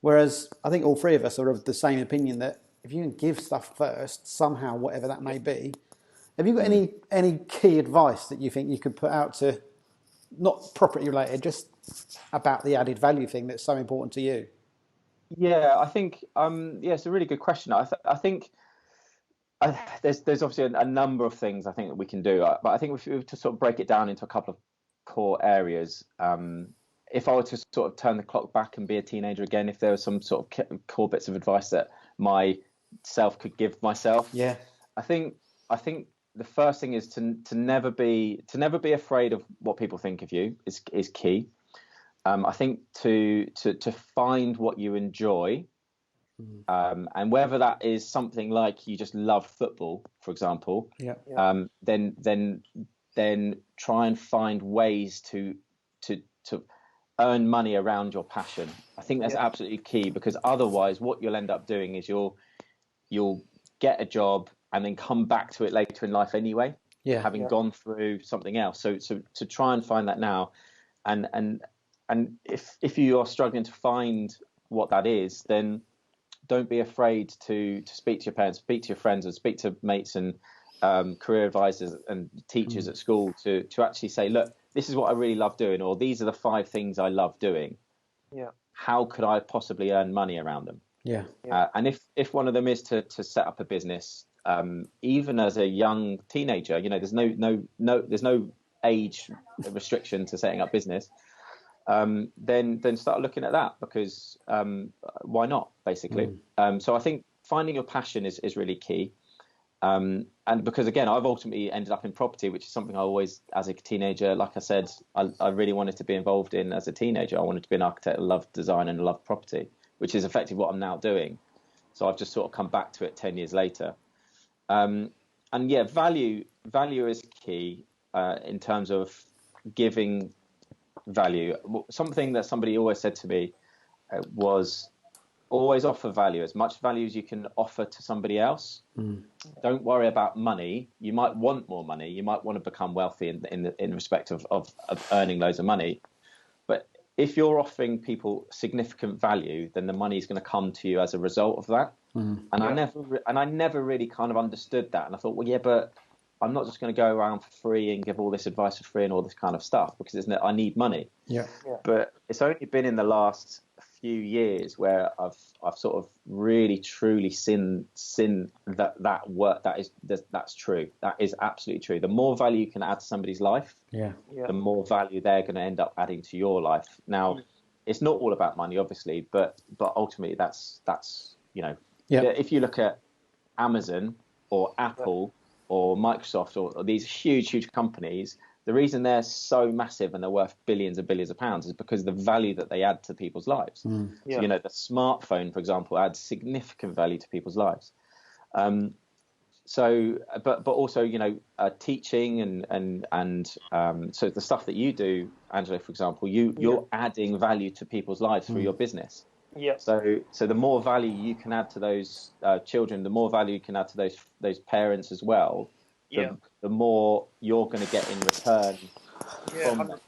Whereas I think all three of us are of the same opinion that if you can give stuff first, somehow, whatever that may be, have you got any key advice that you think you could put out to, not property related, just about the added value thing that's so important to you? Yeah, I think it's a really good question. I think there's obviously a number of things I think that we can do, but I think if we were to sort of break it down into a couple of core areas, if I were to sort of turn the clock back and be a teenager again, if there was some sort of core bits of advice that myself could give myself, I think the first thing is to never be afraid of what people think of you is key. I think to find what you enjoy, and whether that is something like you just love football, for example, then try and find ways to earn money around your passion. I think that's absolutely key, because otherwise what you'll end up doing is you'll get a job and then come back to it later in life anyway, having gone through something else. So to try and find that now, and if you are struggling to find what that is, then don't be afraid to speak to your parents, speak to your friends, and speak to mates and career advisors and teachers at school to actually say, look, this is what I really love doing, or these are the 5 things I love doing. Yeah. How could I possibly earn money around them? Yeah. And if one of them is to set up a business, even as a young teenager, there's no age restriction to setting up business. Then start looking at that, because why not, basically? So I think finding your passion is really key. And because, again, I've ultimately ended up in property, which is something I always, as a teenager, like I said, I really wanted to be involved in as a teenager. I wanted to be an architect. I loved design and I loved property, which is effectively what I'm now doing. So I've just sort of come back to it 10 years later. And value is key in terms of giving value. Something that somebody always said to me was, always offer value, as much value as you can offer to somebody else. Don't worry about money. You might want more money. You might want to become wealthy in respect of earning loads of money. But if you're offering people significant value, then the money is going to come to you as a result of that. I never really kind of understood that. And I thought, well, yeah, but I'm not just going to go around for free and give all this advice for free and all this kind of stuff, because I need money. Yeah. But it's only been in the last few years where I've sort of really truly seen that work. That's true. That is absolutely true. The more value you can add to somebody's life, the more value they're going to end up adding to your life. Now, it's not all about money, obviously, but ultimately that's if you look at Amazon or Apple or Microsoft or these huge companies, the reason they're so massive and they're worth billions and billions of pounds is because of the value that they add to people's lives. So, the smartphone, for example, adds significant value to people's lives. But also, teaching and so the stuff that you do, Angelo, for example, you're adding value to people's lives through your business. Yeah. So the more value you can add to those children, the more value you can add to those parents as well. The more you're going to get in return from them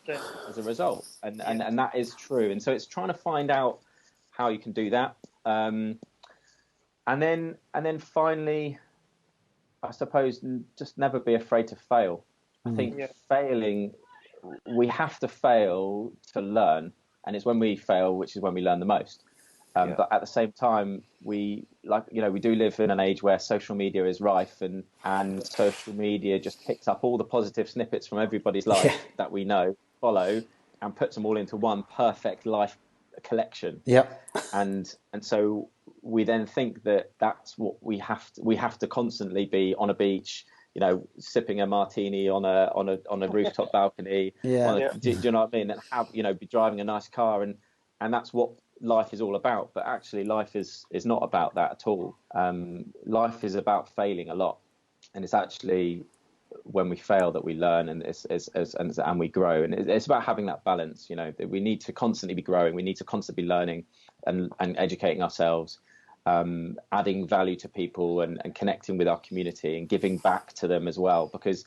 as a result, and that is true. And so it's trying to find out how you can do that, and then finally, I suppose, just never be afraid to fail. I think failing, we have to fail to learn, and it's when we fail which is when we learn the most. But at the same time, we do live in an age where social media is rife, and social media just picks up all the positive snippets from everybody's life that we follow, and puts them all into one perfect life collection. And so we then think that that's what we have to constantly be on a beach, sipping a martini on a rooftop balcony. Do you know what I mean? And be driving a nice car, and that's what life is all about. But actually, life is not about that at all. Life is about failing a lot, and it's actually when we fail that we learn, and we grow. And it's about having that balance. That we need to constantly be growing. We need to constantly be learning and educating ourselves, adding value to people, and connecting with our community and giving back to them as well. Because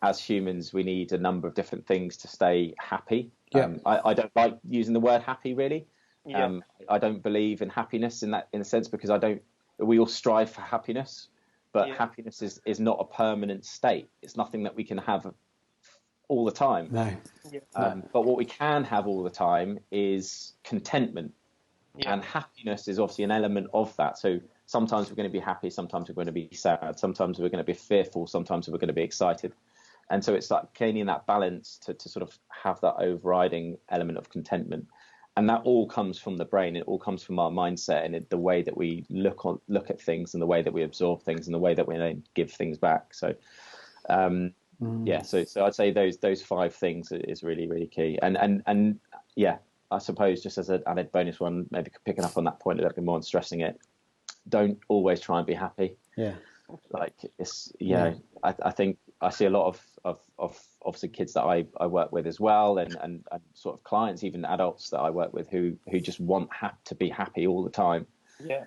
as humans, we need a number of different things to stay happy. I don't like using the word happy, really. I don't believe in happiness in a sense, because we all strive for happiness, but happiness is not a permanent state. It's nothing that we can have all the time. But what we can have all the time is contentment. And happiness is obviously an element of that. So sometimes we're going to be happy, sometimes we're going to be sad, sometimes we're going to be fearful, sometimes we're going to be excited. And so it's like gaining that balance to sort of have that overriding element of contentment. And that all comes from the brain. It all comes from our mindset and the way that we look at things, and the way that we absorb things, and the way that we then give things back. So, so I'd say those 5 things is really, really key. And I suppose just as an added bonus one, maybe picking up on that point a little bit more and stressing it, don't always try and be happy. Like it's, I think I see a lot of obviously kids that I work with as well, and sort of clients, even adults that I work with who just want to be happy all the time. It's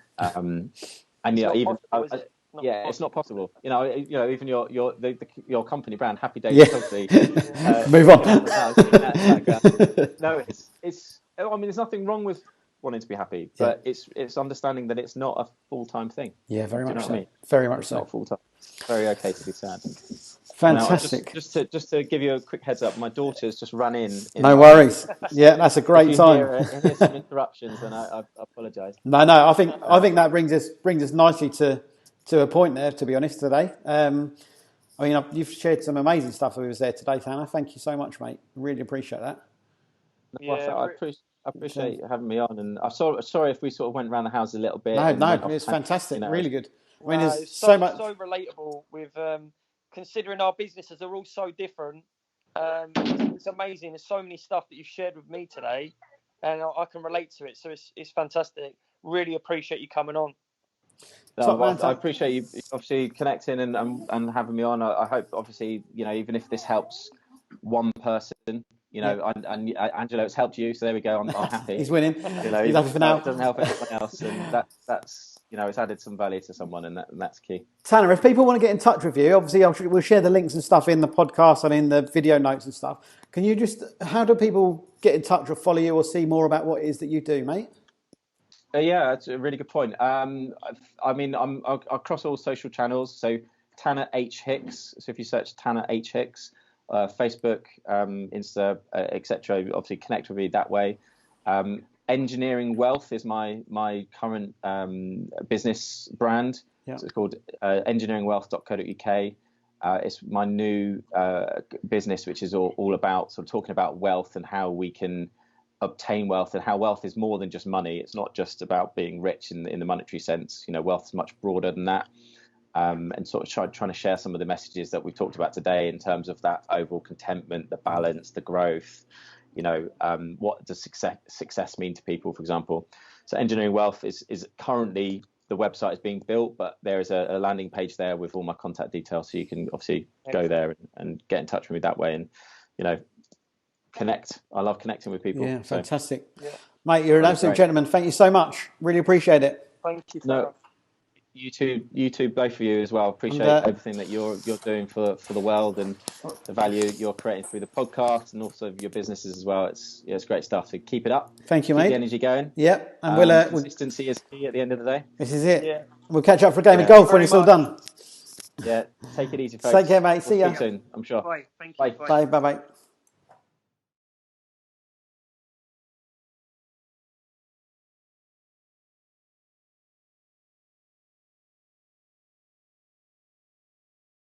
not possible. Even your company brand, Happy Days, obviously. Move on. No, it's. I mean, there's nothing wrong with wanting to be happy, but it's understanding that it's not a full-time thing. Very much so. I mean? Very much it's so. Not full-time. It's very okay to be sad. Fantastic. Now, just to give you a quick heads up, my daughter's just run in. No worries. That's a great time. Hear some interruptions, and I apologise. No. I think that brings us nicely to a point there. To be honest, today. You've shared some amazing stuff with us there today, Tanner. Thank you so much, mate. Really appreciate that. I appreciate having me on, and I'm sorry if we sort of went around the house a little bit. No, it's fantastic. Really good. There's so much so relatable with considering our businesses are all so different. It's amazing. There's so many stuff that you've shared with me today, and I can relate to it. So it's fantastic. Really appreciate you coming on. I appreciate you obviously connecting and having me on. I hope obviously even if this helps one person, and Angelo, it's helped you, so there we go. I'm happy. He's winning. He's happy for now. It doesn't help anyone else, and that's it's added some value to someone, and that's key. Tanner, if people want to get in touch with you, obviously we'll share the links and stuff in the podcast and in the video notes and stuff. Can you how do people get in touch or follow you or see more about what it is that you do, mate? That's a really good point. I'm across all social channels, so Tanner H Hicks. So if you search Tanner H Hicks, Facebook, Insta, etc., obviously connect with me that way. Engineering Wealth is my current business brand. Yeah. So it's called engineeringwealth.co.uk. It's my new business, which is all about sort of talking about wealth and how we can obtain wealth, and how wealth is more than just money. It's not just about being rich in the monetary sense. Wealth is much broader than that. And sort of trying to share some of the messages that we've talked about today in terms of that overall contentment, the balance, the growth. What does success mean to people, for example? So Engineering Wealth is currently, the website is being built, but there is a landing page there with all my contact details, so you can obviously go there and get in touch with me that way, and connect. I love connecting with people. Yeah, fantastic. Yeah. Mate, you're an absolute gentleman. Thank you so much. Really appreciate it. Thank you. No, you too, both of you as well. Appreciate everything that you're doing for the world, and the value you're creating through the podcast, and also your businesses as well. It's great stuff. So keep it up. Thank you, keep mate. the energy going. Yep, and consistency is key at the end of the day. This is it. Yeah. We'll catch up for a game of golf when it's all done. Yeah, take it easy, folks. Take care, mate. See ya. Speak soon, I'm sure. Bye. Thank you. Bye. Bye. Bye.